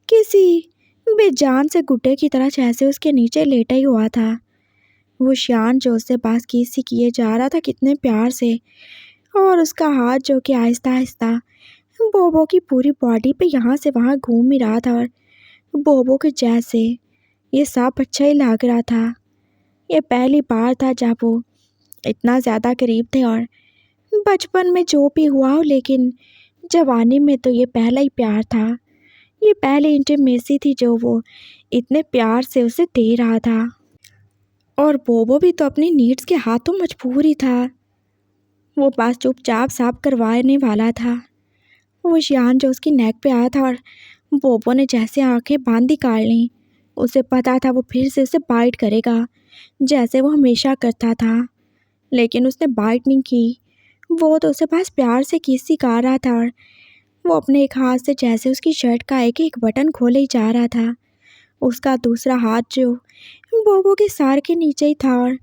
किसी बेजान से गुड्डे की तरह जैसे उसके नीचे लेटा ही हुआ था। वो शियान जो उससे पास किसी किए जा रहा था कितने प्यार से, और उसका हाथ जो कि आहिस्ता आहिस्ता बोबो की पूरी बॉडी पे यहाँ से वहाँ घूम ही रहा था और बोबो के जैसे ये सब अच्छा ही लग रहा था। ये पहली बार था जब वो इतना ज़्यादा करीब थे, और बचपन में जो भी हुआ हो, लेकिन जवानी में तो ये पहला ही प्यार था। ये पहली इंटीमेसी थी जो वो इतने प्यार से उसे दे रहा था। और बोबो भी तो अपनी नीड्स के हाथों मजबूर ही था। वो बस चुपचाप साफ करवाने वाला था। वो शियान जो उसकी नेक पे आया था और बोबो ने जैसे आंखें बांधी कर लीं। उसे पता था वो फिर से उसे बाइट करेगा जैसे वो हमेशा करता था, लेकिन उसने बाइट नहीं की। वो तो उसे बस प्यार से किस ही कर रहा था और वो अपने एक हाथ से जैसे उसकी शर्ट का एक एक बटन खोले ही जा रहा था। उसका दूसरा हाथ जो बोबो के सर के नीचे ही था और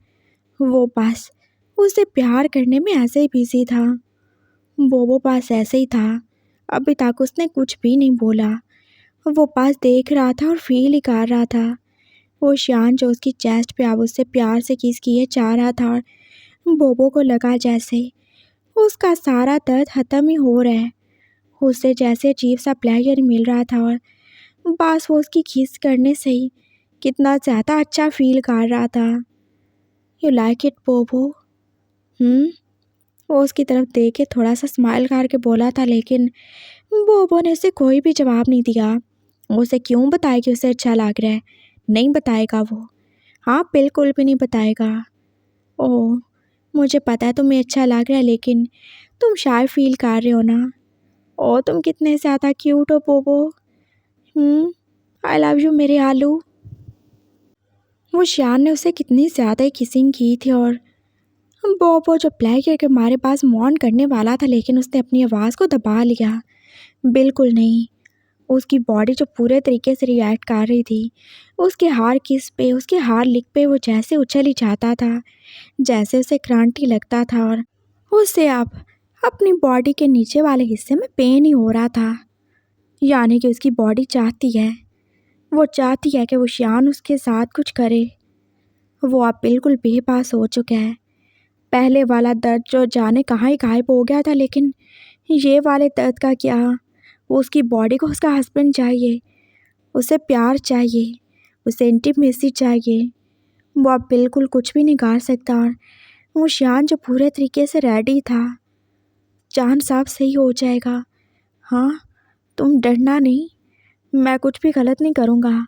वो बस उसे प्यार करने में ऐसे ही बिजी था। बोबो पास ऐसे ही था। अभी तक उसने कुछ भी नहीं बोला। वो पास देख रहा था और फील ही कर रहा था। वो शान जो उसकी चेस्ट पे अब उससे प्यार से किस किए चाह रहा था और बोबो को लगा जैसे उसका सारा दर्द ख़त्म ही हो रहा है। उसे जैसे अजीब सा प्लेजर मिल रहा था और बस वो उसकी किस करने से ही कितना ज़्यादा अच्छा फील कर रहा था। यू लाइक इट बोबो? वो उसकी तरफ देख के थोड़ा सा स्माइल करके बोला था, लेकिन बोबो ने उसे कोई भी जवाब नहीं दिया। वो उसे क्यों बताए कि उसे अच्छा लग रहा है? नहीं बताएगा वो। हाँ, बिल्कुल भी नहीं बताएगा। ओह, मुझे पता है तुम्हें अच्छा लग रहा है, लेकिन तुम शायद फील कर रहे हो ना। ओह, तुम कितने ज़्यादा क्यूट हो बोबो। आई लव यू मेरे आलू। वो शान ने उसे कितनी ज़्यादा ही किसिंग की थी और बोबो जो ब्लैक के मारे पास मॉन करने वाला था, लेकिन उसने अपनी आवाज़ को दबा लिया। बिल्कुल नहीं। उसकी बॉडी जो पूरे तरीके से रिएक्ट कर रही थी, उसके हार किस पे, उसके हार लिक पे वो जैसे उछल ही जाता था, जैसे उसे क्रांति लगता था और उसे अब अपनी बॉडी के नीचे वाले हिस्से में पेन ही हो रहा था। यानी कि उसकी बॉडी चाहती है, वो चाहती है कि वो शान उसके साथ कुछ करे। वो अब बिल्कुल बेबस हो चुका है। पहले वाला दर्द जो जाने कहाँ ही गायब हो गया था, लेकिन ये वाले दर्द का क्या? वो उसकी बॉडी को उसका हस्बैंड चाहिए, उसे प्यार चाहिए, उसे इंटीमेसी चाहिए। वो अब बिल्कुल कुछ भी नहीं कर सकता और वो शान जो पूरे तरीके से रेडी था। जान साफ सही हो जाएगा। हाँ, तुम डरना नहीं, मैं कुछ भी गलत नहीं करूँगा।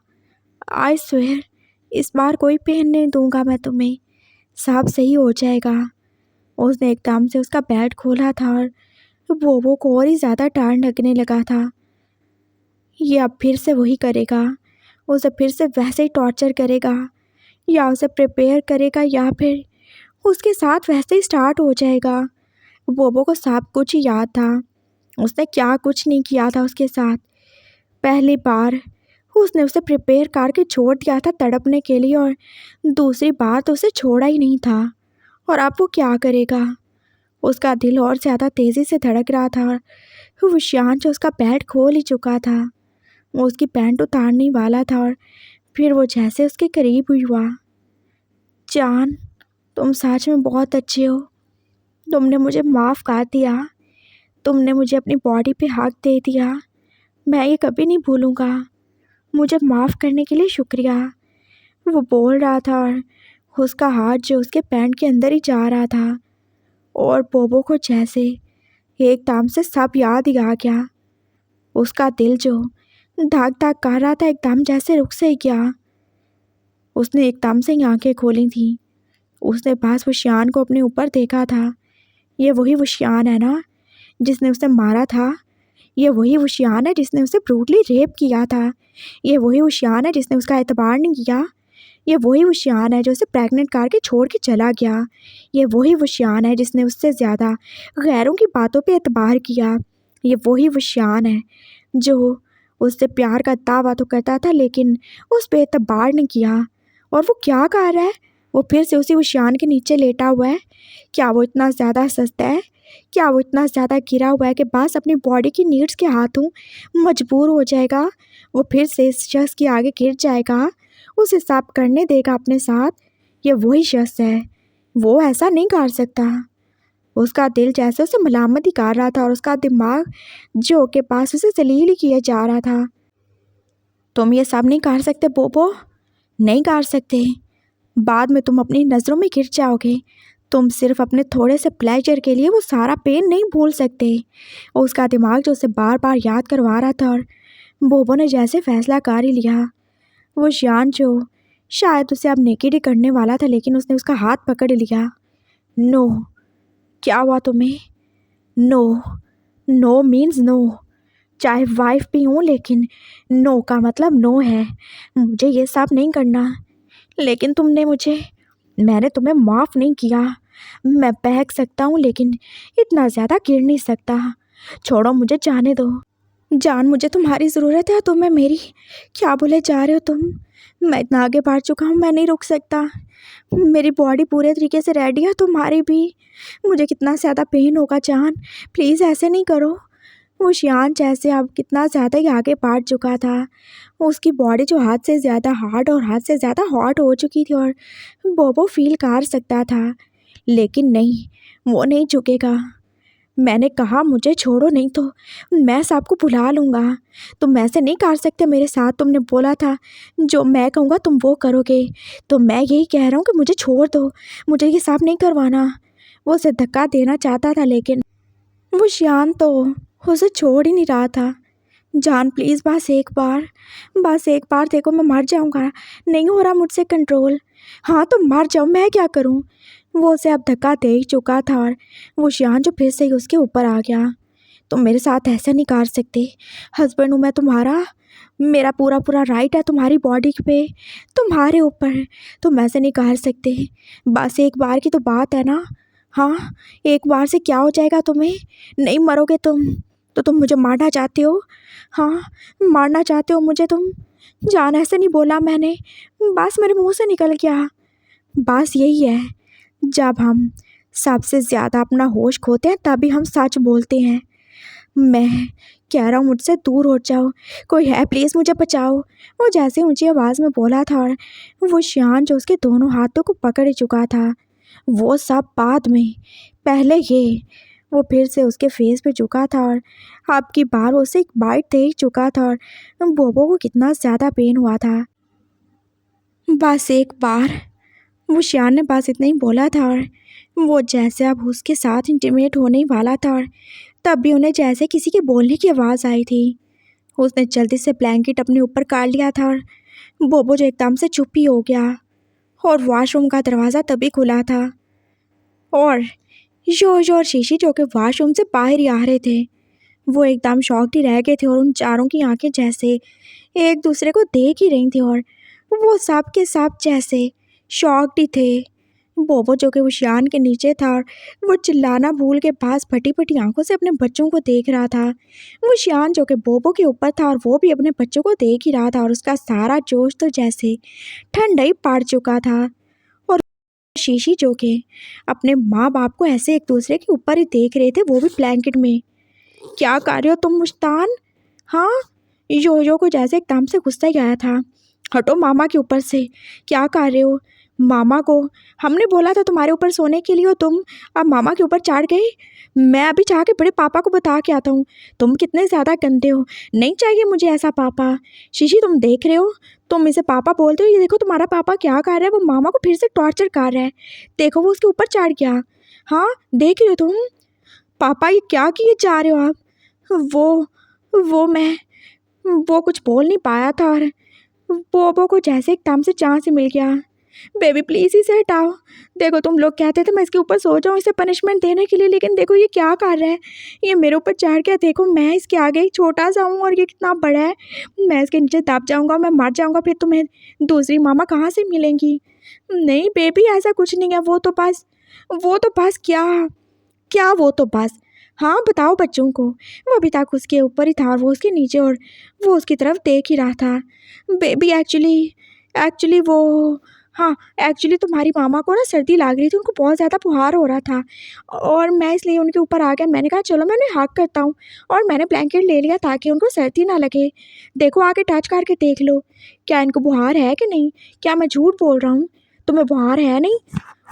आई स्वेयर, इस बार कोई पेन नहीं दूंगा मैं तुम्हें, सब सही हो जाएगा। उसने एकदम से उसका बेड खोला था और बोबो को और ही ज़्यादा डर लगने लगा था। ये अब फिर से वही करेगा, उसे फिर से वैसे ही टॉर्चर करेगा, या उसे प्रिपेयर करेगा, या फिर उसके साथ वैसे ही स्टार्ट हो जाएगा। बोबो को सब कुछ ही याद था, उसने क्या कुछ नहीं किया था उसके साथ। पहली बार उसने उसे प्रिपेयर करके छोड़ दिया था तड़पने के लिए, और दूसरी बार तो उसे छोड़ा ही नहीं था। और अब वो क्या करेगा? उसका दिल और ज़्यादा तेज़ी से धड़क रहा था और वो शान जो उसका पैंट खोल ही चुका था। वो उसकी पैंट उतारने वाला था और फिर वो जैसे उसके करीब हुआ। जान, तुम सच में बहुत अच्छे हो। तुमने मुझे माफ़ कर दिया, तुमने मुझे अपनी बॉडी पे हक दे दिया। मैं ये कभी नहीं भूलूँगा। मुझे माफ़ करने के लिए शुक्रिया। वो बोल रहा था और उसका हाथ जो उसके पैंट के अंदर ही जा रहा था, और बोबो को जैसे एकदम से सब याद ही आ गया। उसका दिल जो धक धक कर रहा था एकदम जैसे रुक से ही गया। उसने एकदम से ही आंखें खोली थी। उसने बस वो शान को अपने ऊपर देखा था। ये वही वो शान है ना जिसने उसे मारा था? ये वही वो शान है जिसने उसे ब्रूटली रेप किया था? ये वही वो शान है जिसने उसका एतबार नहीं किया? ये वही वो शान है जो उसे प्रेग्नेंट करके छोड़ के चला गया? ये वही वो शान है जिसने उससे ज़्यादा गैरों की बातों पे एतबार किया? ये वही वो शान है जो उससे प्यार का दावा तो करता था, लेकिन उस पे एतबार नहीं किया? और वो क्या कर रहा है? वो फिर से उसी वो शान के नीचे लेटा हुआ है। क्या वो इतना ज़्यादा सस्ता है? क्या वो इतना ज़्यादा गिरा हुआ है कि बस अपनी बॉडी की नीड्स के हाथों मजबूर हो जाएगा? वो फिर से इस शख्स के आगे गिर जाएगा, उसे सब करने देगा अपने साथ? ये वही शख्स है, वो ऐसा नहीं कर सकता। उसका दिल जैसे उसे मलामत ही कर रहा था और उसका दिमाग जो के पास उसे जलील ही किया जा रहा था। तुम ये सब नहीं कर सकते बोबो, नहीं कर सकते। बाद में तुम अपनी नज़रों में गिर जाओगे। तुम सिर्फ अपने थोड़े से प्लेजर के लिए वो सारा पेन नहीं भूल सकते। और उसका दिमाग जो उसे बार बार याद करवा रहा था, और बोबो ने जैसे फैसला कर ही लिया। वो शान जो शायद उसे अब नेकेड ही करने वाला था, लेकिन उसने उसका हाथ पकड़ लिया। नो। क्या हुआ तुम्हें? नो। No means no. चाहे वाइफ भी हूँ, लेकिन नो का मतलब नो है। मुझे ये सब नहीं करना। लेकिन मैंने तुम्हें माफ़ नहीं किया। मैं बहक सकता हूँ, लेकिन इतना ज़्यादा गिर नहीं सकता। छोड़ो, मुझे जाने दो। जान, मुझे तुम्हारी ज़रूरत है, तुम्हें मेरी। क्या बोले जा रहे हो तुम? मैं इतना आगे बढ़ चुका हूँ, मैं नहीं रुक सकता। मेरी बॉडी पूरे तरीके से रेडी है, तुम्हारी भी। मुझे कितना ज़्यादा पेन होगा जान, प्लीज़ ऐसे नहीं करो। वो शियान जैसे अब कितना ज़्यादा ही आगे बढ़ चुका था। उसकी बॉडी जो हाथ से ज़्यादा हार्ड और हाथ से ज़्यादा हॉट हो चुकी थी और बोबो फील कर सकता था। लेकिन नहीं, वो नहीं झुकेगा। मैंने कहा मुझे छोड़ो, नहीं तो मैं सबको बुला लूँगा। तुम ऐसे नहीं कर सकते मेरे साथ, तुमने बोला था जो मैं कहूँगा तुम वो करोगे। तो मैं यही कह रहा हूँ कि मुझे छोड़ दो, मुझे ये सब नहीं करवाना। वो उसे धक्का देना चाहता था लेकिन वो शियान तो उसे छोड़ ही नहीं रहा था। जान प्लीज़, बस एक बार देखो, मैं मर जाऊँगा, नहीं हो रहा मुझसे कंट्रोल। हाँ तो मर जाओ, मैं क्या करूँ। वो उसे अब धक्का दे ही चुका था और वो शियान जो फिर से ही उसके ऊपर आ गया। तुम मेरे साथ ऐसा नहीं कर सकते, हस्बैंड हूँ मैं तुम्हारा, मेरा पूरा पूरा राइट है तुम्हारी बॉडी पे, तुम्हारे ऊपर। तुम ऐसे नहीं कर सकते। बस एक बार की तो बात है ना। हाँ, एक बार से क्या हो जाएगा तुम्हें, नहीं मरोगे तुम। तो तुम मुझे मारना चाहते हो? हाँ, मारना चाहते हो मुझे तुम? जान ऐसे नहीं बोला मैंने, बस मेरे मुंह से निकल गया। बस यही है, जब हम सबसे ज़्यादा अपना होश खोते हैं तभी हम सच बोलते हैं। मैं कह रहा हूँ मुझसे दूर हो जाओ, कोई है प्लीज़ मुझे बचाओ। वो जैसे ऊंची आवाज़ में बोला था और वो शियान जो उसके दोनों हाथों को पकड़ ही चुका था। वो सब बाद में, पहले ये वो फिर से उसके फेस पे झुका था और अब की बार वो उसे एक बाइट दे ही चुका था और बोबो को कितना ज़्यादा पेन हुआ था। बस एक बार, वो शियान ने बस इतना ही बोला था और वो जैसे अब उसके साथ इंटीमेट होने ही वाला था और तब भी उन्हें जैसे किसी के बोलने की आवाज़ आई थी। उसने जल्दी से ब्लैंकेट अपने ऊपर काट लिया था और बोबो जो एकदम से चुप ही हो गया और वॉशरूम का दरवाज़ा तभी खुला था और जोश और शीशी जो कि वॉशरूम से बाहर ही आ रहे थे। वो एकदम शॉक्ड ही रह गए थे और उन चारों की आंखें जैसे एक दूसरे को देख ही रही थी और वो सब के सब जैसे शॉक्ड ही थे। बोबो जो कि वो शियान के नीचे था और वो चिल्लाना भूल के पास फटी फटी आंखों से अपने बच्चों को देख रहा था। वो शियान जो कि बोबो के ऊपर था और वो भी अपने बच्चों को देख ही रहा था और उसका सारा जोश तो जैसे ठंडा ही पड़ चुका था। और शीशी जो कि अपने माँ बाप को ऐसे एक दूसरे के ऊपर ही देख रहे थे, वो भी ब्लैंकेट में। क्या कर रहे हो तुम मुस्तान? हाँ, योयो को जैसे एकदम से गुस्सा ही आया था। हटो मामा के ऊपर से, क्या कर रहे हो? मामा को हमने बोला था तुम्हारे ऊपर सोने के लिए और तुम अब मामा के ऊपर चढ़ गए। मैं अभी जाके बड़े पापा को बता के आता हूँ तुम कितने ज़्यादा गंदे हो। नहीं चाहिए मुझे ऐसा पापा। शीशी तुम देख रहे हो, तुम इसे पापा बोलते हो, ये देखो तुम्हारा पापा क्या कर रहा है, वो मामा को फिर से टॉर्चर कर रहा है। देखो वो उसके ऊपर चढ़ गया। हाँ देख रहे हो तुम? पापा ये क्या किए जा रहे हो आप? मैं वो कुछ बोल नहीं पाया था और बोबो को जैसे एकदम से चांस से मिल गया। बेबी प्लीज़ इसे हटाओ। देखो तुम लोग कहते थे मैं इसके ऊपर सो जाऊँ इसे पनिशमेंट देने के लिए, लेकिन देखो ये क्या कर रहा है, ये मेरे ऊपर चढ़ गया। देखो मैं इसके आगे एक छोटा सा हूँ और ये कितना बड़ा है। मैं इसके नीचे दब जाऊँगा, मैं मर जाऊँगा, फिर तुम्हें दूसरी मामा कहाँ से मिलेंगी? नहीं बेबी ऐसा कुछ नहीं है, वो तो बस क्या क्या वो तो बस। हाँ बताओ बच्चों को। वो अभी तक उसके ऊपर ही था और वो उसके नीचे और वो उसकी तरफ देख ही रहा था। बेबी एक्चुअली वो, हाँ एक्चुअली तुम्हारी मामा को ना सर्दी लग रही थी, उनको बहुत ज़्यादा बुखार हो रहा था और मैं इसलिए उनके ऊपर आ गया। मैंने कहा चलो मैं उन्हें हक करता हूँ और मैंने ब्लैंकेट ले लिया ताकि उनको सर्दी ना लगे। देखो आके टच करके देख लो, क्या इनको बुखार है कि नहीं? क्या मैं झूठ बोल रहा हूँ? तुम्हें बुखार है नहीं?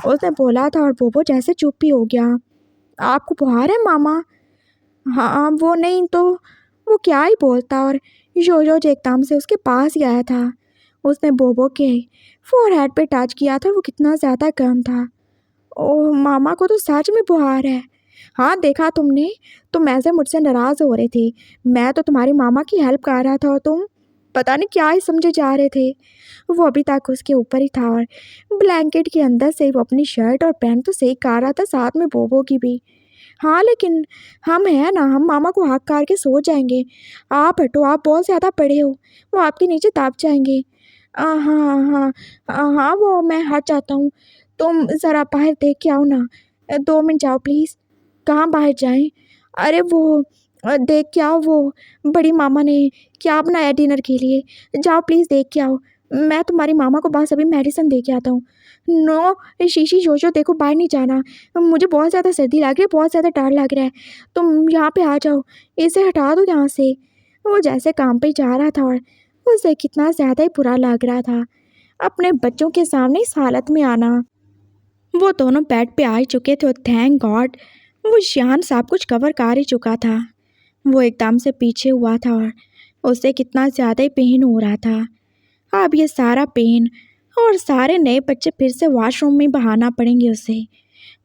उसने बोला था और बोबो जैसे चुप ही हो गया। आपको बुखार है मामा? हाँ वो नहीं तो वो क्या ही बोलता और योयो जो एकदम से उसके पास ही आया था। उसने बोबो के फोरहेड पे टच किया था और वो कितना ज़्यादा गर्म था। ओह मामा को तो सच में बुखार है। हाँ देखा तुमने, तुम ऐसे मुझसे नाराज़ हो रहे थे, मैं तो तुम्हारी मामा की हेल्प कर रहा था और तुम पता नहीं क्या ही समझे जा रहे थे। वो अभी तक उसके ऊपर ही था और ब्लैंकेट के अंदर से वो अपनी शर्ट और पैंट तो सही कर रहा था, साथ में बोबो की भी। हाँ लेकिन हम हैं ना, हम मामा को हक करके सो जाएंगे। आप हटो, आप बहुत ज़्यादा बड़े हो, वो आपके नीचे दब जाएंगे। हाँ हाँ हाँ हाँ वो मैं हट जाता हूँ। तुम ज़रा बाहर देख के आओ ना, 2 मिनट जाओ प्लीज़। कहाँ बाहर जाएं? अरे वो देख के आओ, वो बड़ी मामा ने क्या बनाया डिनर के लिए, जाओ प्लीज़ देख के आओ। मैं तुम्हारी मामा को बस अभी मेडिसिन दे के आता हूँ। नो शीशी जोजो देखो बाहर नहीं जाना, मुझे बहुत ज़्यादा सर्दी लग रही है, बहुत ज़्यादा डर लग रहा है, तुम यहाँ पे आ जाओ, इसे हटा दो यहाँ से। वो जैसे काम पे जा रहा था और उसे कितना ज़्यादा ही बुरा लग रहा था अपने बच्चों के सामने इस हालत में आना। वो दोनों बेड पे आ ही चुके थे और थैंक गॉड वो शान सब कुछ कवर कर ही चुका था। वो एकदम से पीछे हुआ था और उसे कितना ज़्यादा ही पेन हो रहा था। अब ये सारा पेन और सारे नए बच्चे फिर से वॉशरूम में बहाना पड़ेंगे उसे।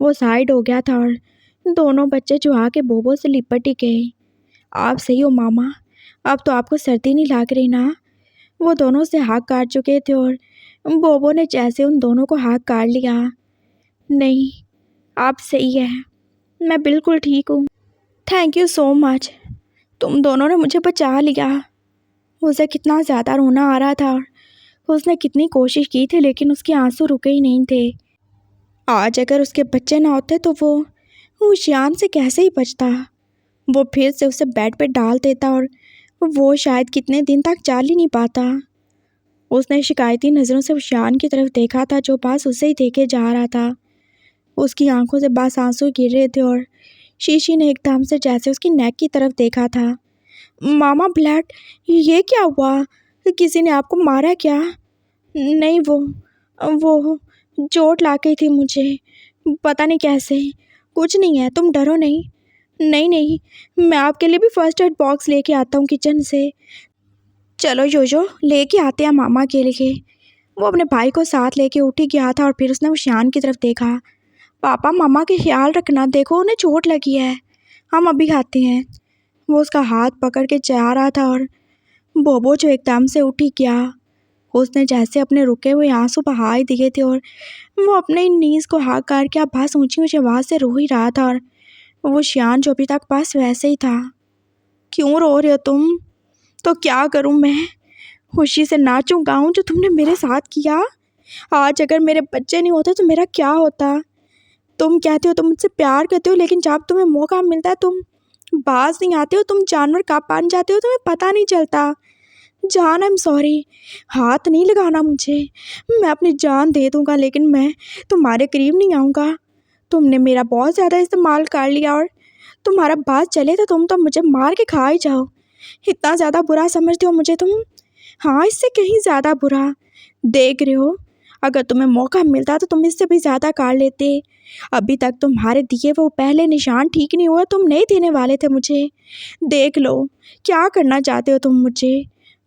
वो साइड हो गया था और दोनों बच्चे जो आके बोबो से लिपट ही गए। आप सही हो मामा, अब तो आपको सर्दी नहीं लग रही ना। वो दोनों से हाथ काट चुके थे और बोबो ने जैसे उन दोनों को हाथ काट लिया। नहीं, आप सही है, मैं बिल्कुल ठीक हूँ, थैंक यू सो मच, तुम दोनों ने मुझे बचा लिया। उसे कितना ज़्यादा रोना आ रहा था और उसने कितनी कोशिश की थी लेकिन उसके आंसू रुके ही नहीं थे। आज अगर उसके बच्चे ना होते तो वो शियान से कैसे ही बचता। वो फिर से उसे बेड पे डाल देता और वो शायद कितने दिन तक चल ही नहीं पाता। उसने शिकायती नज़रों से शियान की तरफ देखा था जो बस उसे ही देखे जा रहा था। उसकी आंखों से बस आंसू गिर रहे थे और शीशी ने एकदम से जैसे उसकी नेक की तरफ देखा था। मामा ब्लड, ये क्या हुआ, किसी ने आपको मारा क्या? नहीं, वो चोट लग गई थी मुझे, पता नहीं कैसे। कुछ नहीं है, तुम डरो नहीं। नहीं नहीं, मैं आपके लिए भी फर्स्ट एड बॉक्स लेके आता हूँ किचन से। चलो जोजो लेके आते हैं मामा के लिए। वो अपने भाई को साथ लेके उठ ही गया था और फिर उसने वो शान की तरफ देखा। पापा मामा के ख्याल रखना, देखो उन्हें चोट लगी है, हम अभी आते हैं। वो उसका हाथ पकड़ के जा रहा था और बोबो जो एकदम से उठ ही गया। उसने जैसे अपने रुके हुए आंसू बहा ही दिए थे और वो अपने नीज़ को हाथ करके अब बस ऊंची ऊंची आवाज़ से रो ही रहा था और वो शियान जो अभी तक बस वैसे ही था। क्यों रो रहे हो तुम? तो क्या करूं मैं, खुशी से नाचूं गाऊं जो तुमने मेरे साथ किया। आज अगर मेरे बच्चे नहीं होते तो मेरा क्या होता। तुम कहते हो तुम मुझसे प्यार करते हो लेकिन जब तुम्हें मौका मिलता है तुम बाज नहीं आते हो, तुम जानवर कब बन जाते हो तुम्हें पता नहीं चलता। जान आई एम सॉरी, हाथ नहीं लगाना मुझे, मैं अपनी जान दे दूंगा लेकिन मैं तुम्हारे करीब नहीं आऊँगा। तुमने मेरा बहुत ज़्यादा इस्तेमाल कर लिया और तुम्हारा बात चले तो मुझे मार के खा ही जाओ। इतना ज़्यादा बुरा समझते हो मुझे तुम? हाँ, इससे कहीं ज़्यादा बुरा। देख रहे हो, अगर तुम्हें मौका मिलता तो तुम इससे भी ज़्यादा कर लेते। अभी तक तुम्हारे दिए वो पहले निशान ठीक नहीं हुआ, तुम नहीं देने वाले थे मुझे। देख लो क्या करना चाहते हो तुम मुझे।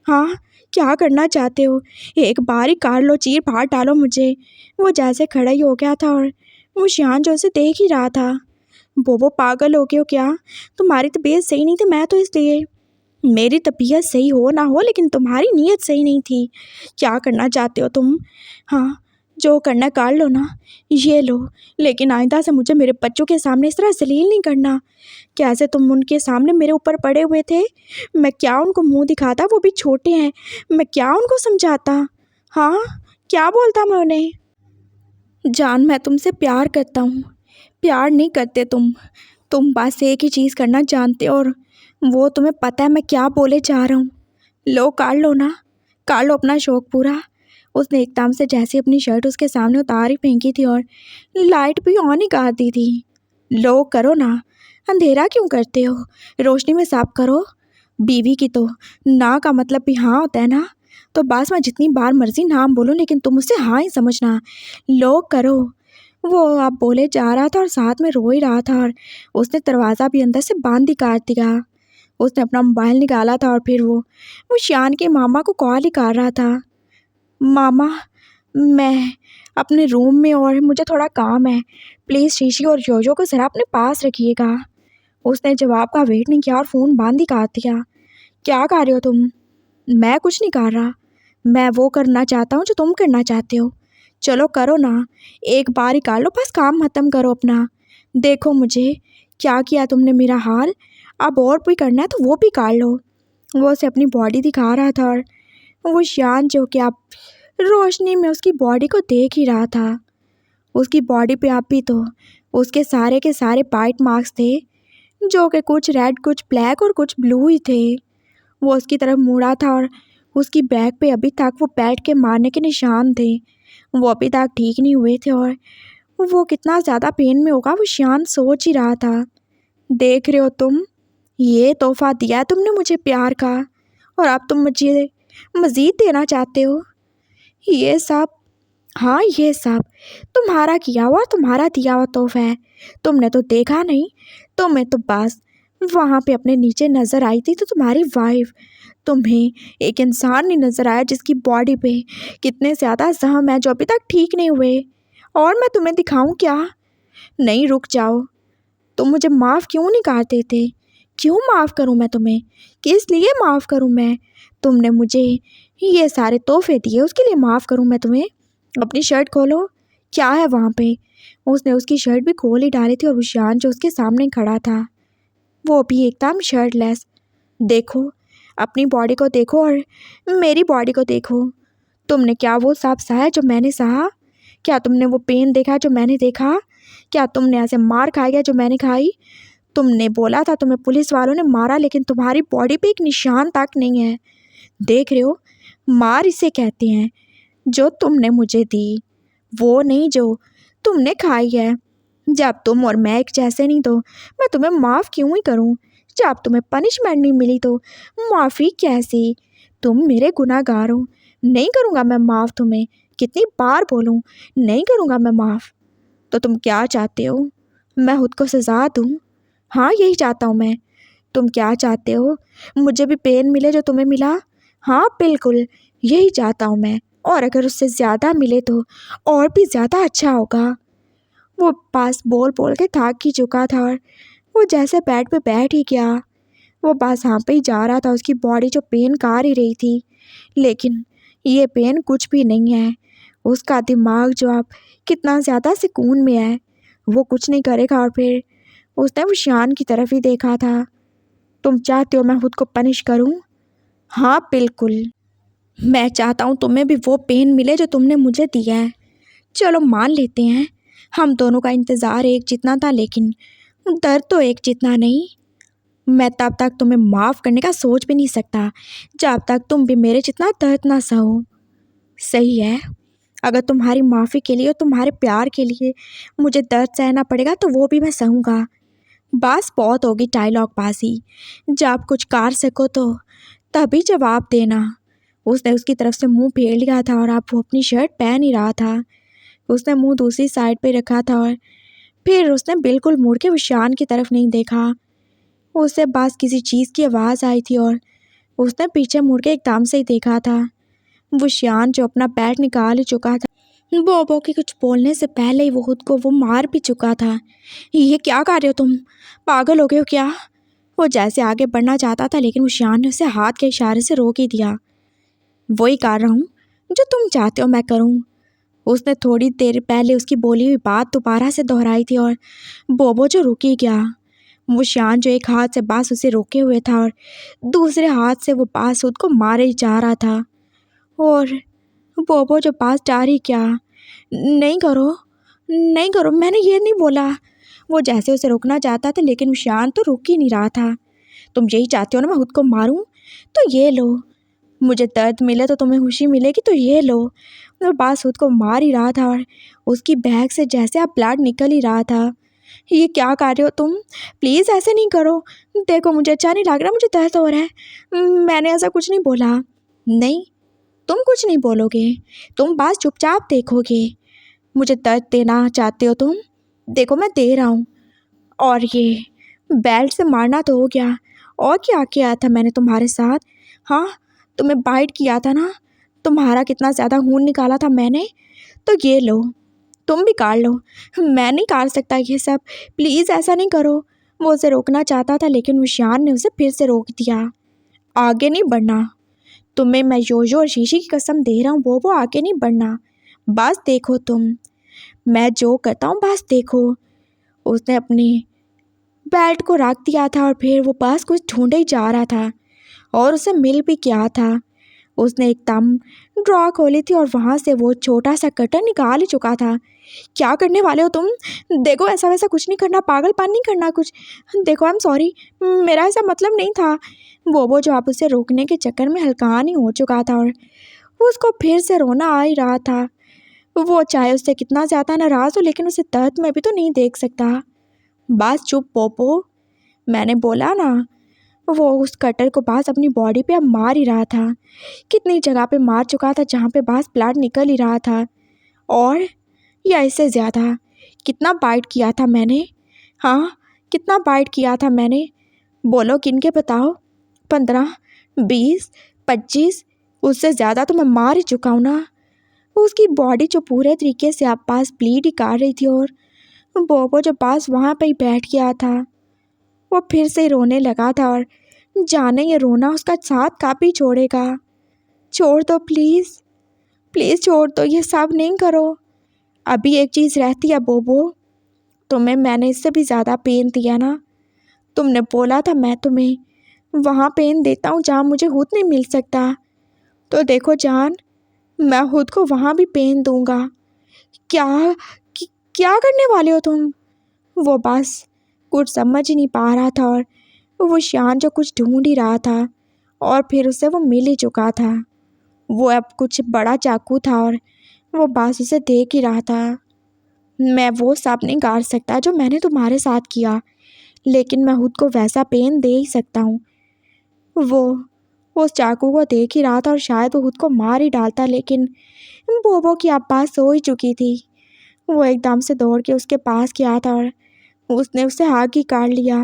हाँ, क्या करना चाहते हो? एक बार ही काट लो, चीर फाड़ डालो मुझे। वो जैसे खड़ा ही हो गया था और वो शियान जो उसे देख ही रहा था। वो पागल हो गए हो क्या? तुम्हारी तबीयत सही नहीं थी, मैं तो इसलिए। मेरी तबीयत सही हो ना हो लेकिन तुम्हारी नीयत सही नहीं थी। क्या करना चाहते हो तुम? हाँ, जो करना कर लो ना, ये लो, लेकिन आइंदा से मुझे मेरे बच्चों के सामने इस तरह जलील नहीं करना। कैसे तुम उनके सामने मेरे ऊपर पड़े हुए थे, मैं क्या उनको मुंह दिखाता, वो भी छोटे हैं, मैं क्या उनको समझाता? हाँ, क्या बोलता मैं उन्हें? जान, मैं तुमसे प्यार करता हूँ, प्यार नहीं करते तुम बस एक ही चीज़ करना जानते हो और वो तुम्हें पता है मैं क्या बोले जा रहा हूँ। लो कर लो ना, कर लो अपना शौक़ पूरा। उसने एकदम से जैसे अपनी शर्ट उसके सामने उतार ही फेंकी थी और लाइट भी ऑन ही कर दी थी। लो करो ना, अंधेरा क्यों करते हो, रोशनी में साफ करो। बीवी की तो ना का मतलब भी हाँ होता है ना, तो बस मैं जितनी बार मर्जी नाम बोलूँ लेकिन तुम उससे हाँ ही समझना। लो करो। वो अब बोले जा रहा था और साथ में रो ही रहा था और उसने दरवाज़ा भी अंदर से बंद ही कर दिया। उसने अपना मोबाइल निकाला था और फिर वो शान के मामा को कॉल ही कर रहा था। मामा, मैं अपने रूम में और मुझे थोड़ा काम है, प्लीज़ शीशी और जोजो को ज़रा अपने पास रखिएगा। उसने जवाब का वेट नहीं किया और फ़ोन बंद ही कर दिया। क्या कर रहे हो तुम? मैं कुछ नहीं कर रहा, मैं वो करना चाहता हूँ जो तुम करना चाहते हो। चलो करो ना, एक बार ही कर लो, बस काम ख़त्म करो अपना। देखो मुझे क्या किया तुमने मेरा हाल, अब और भी करना है तो वो भी कर लो। वो उसे अपनी बॉडी दिखा रहा था और वो शान जो कि अब रोशनी में उसकी बॉडी को देख ही रहा था। उसकी बॉडी पे आप भी तो उसके सारे के सारे बाइट मार्क्स थे जो कि कुछ रेड, कुछ ब्लैक और कुछ ब्लू ही थे। वो उसकी तरफ मुड़ा था और उसकी बैग पे अभी तक वो बैठ के मारने के निशान थे, वो अभी तक ठीक नहीं हुए थे और वो कितना ज़्यादा पेन में होगा वो शान सोच ही रहा था। देख रहे हो तुम, ये तोहफा दिया है तुमने मुझे प्यार का, और अब तुम मुझे मज़ीद देना चाहते हो। ये सब, हाँ ये सब तुम्हारा किया हुआ, तुम्हारा दिया हुआ तोहफा है। तुमने तो देखा नहीं, तुम्हें तो बस वहाँ पे अपने नीचे नज़र आई थी तो तुम्हारी वाइफ, तुम्हें एक इंसान नहीं नज़र आया जिसकी बॉडी पे कितने ज़्यादा जख्म है जो अभी तक ठीक नहीं हुए। और मैं तुम्हें दिखाऊं क्या? नहीं, रुक जाओ। तुम मुझे माफ़ क्यों नहीं करते थे? क्यों माफ़ करूं मैं तुम्हें? किस लिए माफ़ करूं मैं? तुमने मुझे ये सारे तोहफे दिए, उसके लिए माफ़ करूं मैं तुम्हें? अपनी शर्ट खोलो, क्या है वहाँ पे? उसने उसकी शर्ट भी खोल ही डाली थी और उशान जो उसके सामने खड़ा था वो भी एकदम शर्टलेस। देखो, अपनी बॉडी को देखो और मेरी बॉडी को देखो। तुमने क्या वो सब सहा जो मैंने सहा? क्या तुमने वो पेन देखा जो मैंने देखा? क्या तुमने ऐसे मार खाई है जो मैंने खाई? तुमने बोला था तुम्हें पुलिस वालों ने मारा, लेकिन तुम्हारी बॉडी पे एक निशान तक नहीं है। देख रहे हो, मार इसे कहते हैं जो तुमने मुझे दी, वो नहीं जो तुमने खाई है। जब तुम और मैं एक जैसे नहीं तो मैं तुम्हें माफ़ क्यों ही करूं? जब तुम्हें पनिशमेंट नहीं मिली तो माफ़ी कैसी? तुम मेरे गुनाहगार हो, नहीं करूँगा मैं माफ़ तुम्हें। कितनी बार बोलूँ, नहीं करूँगा मैं माफ़। तो तुम क्या चाहते हो? मैं खुद को सज़ा दूँ? हाँ, यही चाहता हूँ मैं। तुम क्या चाहते हो? मुझे भी पेन मिले जो तुम्हें मिला? हाँ बिल्कुल, यही चाहता हूँ मैं। और अगर उससे ज़्यादा मिले तो और भी ज़्यादा अच्छा होगा। वो बस बोल बोल के थक ही चुका था और वो जैसे बेड पे बैठ ही गया। वो बस यहाँ पे ही जा रहा था, उसकी बॉडी जो पेन कर ही रही थी, लेकिन ये पेन कुछ भी नहीं है। उसका दिमाग जो अब कितना ज़्यादा सुकून में है, वो कुछ नहीं करेगा। और फिर उसने वो शान की तरफ ही देखा था। तुम चाहते हो मैं खुद को पनिश करूं? हाँ बिल्कुल, मैं चाहता हूँ तुम्हें भी वो पेन मिले जो तुमने मुझे दिया है। चलो मान लेते हैं हम दोनों का इंतज़ार एक जितना था, लेकिन दर्द तो एक जितना नहीं। मैं तब तक तुम्हें माफ़ करने का सोच भी नहीं सकता जब तक तुम भी मेरे जितना दर्द ना सहो। सही है, अगर तुम्हारी माफ़ी के लिए और तुम्हारे प्यार के लिए मुझे दर्द सहना पड़ेगा तो वो भी मैं सहूँगा। बस बहुत होगी डायलॉग बाजी, जब कुछ कर सको तो तभी जवाब देना। उसने उसकी तरफ से मुंह फेर लिया था और अब वो अपनी शर्ट पहन ही रहा था। उसने मुंह दूसरी साइड पे रखा था और फिर उसने बिल्कुल मुड़ के उशान की तरफ नहीं देखा। उसे बस किसी चीज़ की आवाज़ आई थी और उसने पीछे मुड़ के एकदम से ही देखा था। वो शान जो अपना बैट निकाल ही चुका था, बोबो के कुछ बोलने से पहले ही वो खुद को वो मार भी चुका था। ये क्या कर रहे हो तुम? पागल हो गए हो क्या? वो जैसे आगे बढ़ना चाहता था, लेकिन वो शान ने उसे हाथ के इशारे से रोक ही दिया। वही कर रहा हूँ जो तुम चाहते हो मैं करूँ। उसने थोड़ी देर पहले उसकी बोली हुई बात दोबारा से दोहराई थी और बोबो जो रुक ही गया। वो शान जो एक हाथ से बांस उसे रोके हुए था और दूसरे हाथ से वो बांस खुद को मारे ही जा रहा था। और बोबो जो बांस डाल ही क्या, नहीं करो, नहीं करो, मैंने ये नहीं बोला। वो जैसे उसे रोकना चाहता था, लेकिन वो शान तो रुक ही नहीं रहा था। तुम यही चाहते हो ना मैं खुद को मारूं? तो ये लो, मुझे दर्द मिले तो तुम्हें खुशी मिलेगी, तो ये लो। वो बांस खुद को मार ही रहा था और उसकी बैग से जैसे अब ब्लड निकल ही रहा था। ये क्या कर रहे हो तुम? प्लीज़ ऐसे नहीं करो। देखो मुझे अच्छा नहीं लग रहा, मुझे दर्द हो रहा है। मैंने ऐसा कुछ नहीं बोला। नहीं, तुम कुछ नहीं बोलोगे, तुम बस चुपचाप देखोगे। मुझे दर्द देना चाहते हो तुम? देखो मैं दे रहा हूँ। और ये बेल्ट से मारना तो हो गया, और क्या किया था मैंने तुम्हारे साथ? हाँ, तुम्हें बाइट किया था ना, तुम्हारा कितना ज़्यादा खून निकाला था मैंने। तो ये लो, तुम भी काट लो। मैं नहीं काट सकता ये सब, प्लीज़ ऐसा नहीं करो। वो उसे रोकना चाहता था, लेकिन उशान ने उसे फिर से रोक दिया। आगे नहीं बढ़ना। तुम्हें मैं योयो और शीशी की कसम दे रहा हूँ, वो आगे नहीं बढ़ना। बस देखो तुम, मैं जो करता हूँ बस देखो। उसने अपनी बेल्ट को रख दिया था और फिर वो बस कुछ ढूंढे ही जा रहा था और उसे मिल भी गया था। उसने एकदम ड्रॉ खोली थी और वहाँ से वो छोटा सा कटर निकाल ही चुका था। क्या करने वाले हो तुम? देखो ऐसा वैसा कुछ नहीं करना, पागलपन नहीं करना कुछ। देखो आई एम सॉरी, मेरा ऐसा मतलब नहीं था। वो जो आप उसे रोकने के चक्कर में हल्कान ही हो चुका था और उसको फिर से रोना आ ही रहा था। वो चाहे उससे कितना ज़्यादा नाराज़ हो लेकिन उसे दर्द में भी तो नहीं देख सकता। बस चुप पोपो, मैंने बोला ना। वो उस कटर को बास अपनी बॉडी पे अब मार ही रहा था। कितनी जगह पे मार चुका था जहाँ पे बास ब्लड निकल ही रहा था। और या इससे ज़्यादा कितना बाइट किया था मैंने? हाँ, कितना बाइट किया था मैंने? बोलो गिन के बताओ। 15, 20, 25, उससे ज़्यादा तो मैं मार ही चुका हूँ ना। उसकी बॉडी जो पूरे तरीके से आप पास ब्लीड ही कर रही थी और बोबो जो पास वहाँ पे ही बैठ गया था। वो फिर से रोने लगा था और जाने ये रोना उसका साथ काफ़ी छोड़ेगा। छोड़ दो प्लीज़, प्लीज़ छोड़ दो, ये सब नहीं करो। अभी एक चीज़ रहती है बोबो, तुम्हें मैंने इससे भी ज़्यादा पेन दिया ना। तुमने बोला था मैं तुम्हें वहाँ पेन देता हूँ जहाँ मुझे खुद नहीं मिल सकता। तो देखो जान, मैं खुद को वहाँ भी पेन दूँगा। क्या क्या करने वाले हो तुम? वो बस कुछ समझ ही नहीं पा रहा था और वो शान जो कुछ ढूंढ ही रहा था और फिर उसे वो मिल ही चुका था। वो अब कुछ बड़ा चाकू था और वो बस उसे देख ही रहा था। मैं वो सब नहीं कर सकता जो मैंने तुम्हारे साथ किया, लेकिन मैं खुद को वैसा पेन दे ही सकता हूँ। वो उस चाकू को देख ही रहा था और शायद वो खुद को मार ही डालता, लेकिन बोबो की आवाज़ सो ही चुकी थी। वो एकदम से दौड़ के उसके पास गया था और उसने उसे आगे काट लिया।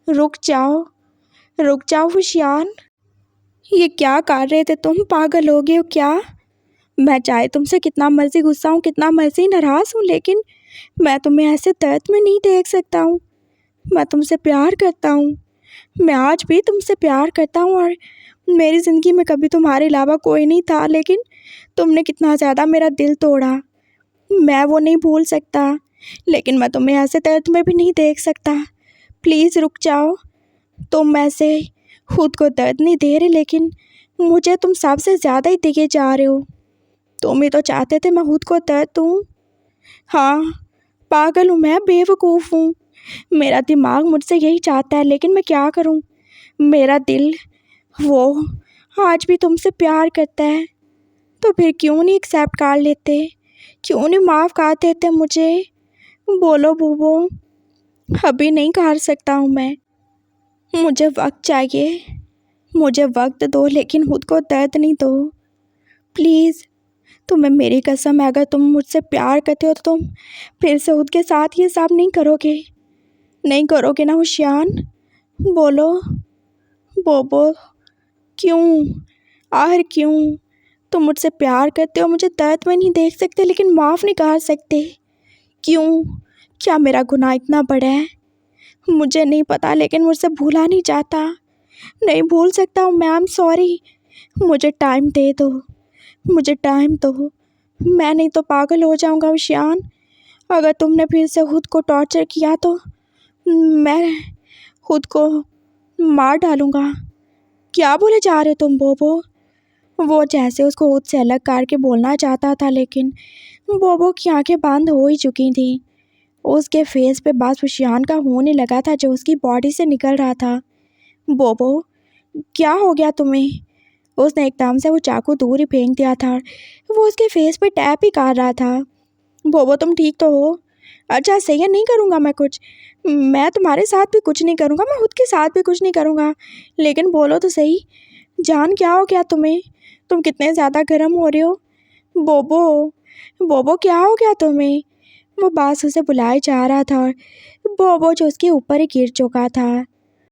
रुक जाओ हुशियान, ये क्या कर रहे थे तुम? पागल हो गए हो क्या? मैं चाहे तुमसे कितना मर्जी गुस्सा हूँ, कितना मर्जी नाराज़ हूँ, लेकिन मैं तुम्हें ऐसे दर्द में नहीं देख सकता हूँ। मैं तुमसे प्यार करता हूँ, मैं आज भी तुमसे प्यार करता हूँ और मेरी ज़िंदगी में कभी तुम्हारे अलावा कोई नहीं था, लेकिन तुमने कितना ज़्यादा मेरा दिल तोड़ा। मैं वो नहीं भूल सकता, लेकिन मैं तुम्हें ऐसे दर्द में भी नहीं देख सकता। प्लीज़ रुक जाओ। तुम ऐसे खुद को दर्द नहीं दे रहे, लेकिन मुझे तुम सबसे ज़्यादा ही दिए जा रहे हो। तुम ही तो चाहते थे मैं खुद को दर्द दूँ। हाँ, पागल हूँ मैं, बेवकूफ़ हूँ। मेरा दिमाग मुझसे यही चाहता है, लेकिन मैं क्या करूँ? मेरा दिल वो आज भी तुमसे प्यार करता है। तो फिर क्यों नहीं एक्सेप्ट कर लेते? क्यों नहीं माफ़ कर देते मुझे? बोलो बूबो। अभी नहीं कर सकता हूँ मैं, मुझे वक्त चाहिए। मुझे वक्त दो, लेकिन खुद को दर्द नहीं दो। प्लीज़, तुम्हें मेरी कसम है, अगर तुम मुझसे प्यार करते हो तो तुम फिर से खुद के साथ ये सब नहीं करोगे। नहीं करोगे ना हुशियान? बोलो बोबो, क्यों? आखिर क्यों? तुम मुझसे प्यार करते हो, मुझे दर्द में नहीं देख सकते, लेकिन माफ़ नहीं कर सकते। क्यों? क्या मेरा गुनाह इतना बड़ा है? मुझे नहीं पता, लेकिन मुझसे भूला नहीं जाता। नहीं भूल सकता हूँ मैं। I am sorry. मुझे टाइम दे दो, मुझे टाइम दो। मैं नहीं तो पागल हो जाऊँगा हुशियान। अगर तुमने फिर से खुद को टॉर्चर किया तो मैं खुद को मार डालूँगा। क्या बोले जा रहे तुम बोबो? वो जैसे उसको खुद से अलग करके बोलना चाहता था, लेकिन बोबो की आंखें बंद हो ही चुकी थी। उसके फेस पे बस हुशियान का होने लगा था जो उसकी बॉडी से निकल रहा था। बोबो, क्या हो गया तुम्हें? उसने एकदम से वो चाकू दूर ही फेंक दिया था। वो उसके फेस पे टैप ही कर रहा था। बोबो तुम ठीक तो हो? अच्छा सही है, नहीं करूँगा मैं कुछ। मैं तुम्हारे साथ भी कुछ नहीं करूँगा, मैं खुद के साथ भी कुछ नहीं करूँगा, लेकिन बोलो तो सही, जान क्या हो गया तुम्हें? तुम कितने ज़्यादा गर्म हो रहे हो? बोबो, बोबो क्या हो गया तुम्हें? वो बास उसे बुलाए जा रहा था और बोबो जो उसके ऊपर ही गिर चुका था।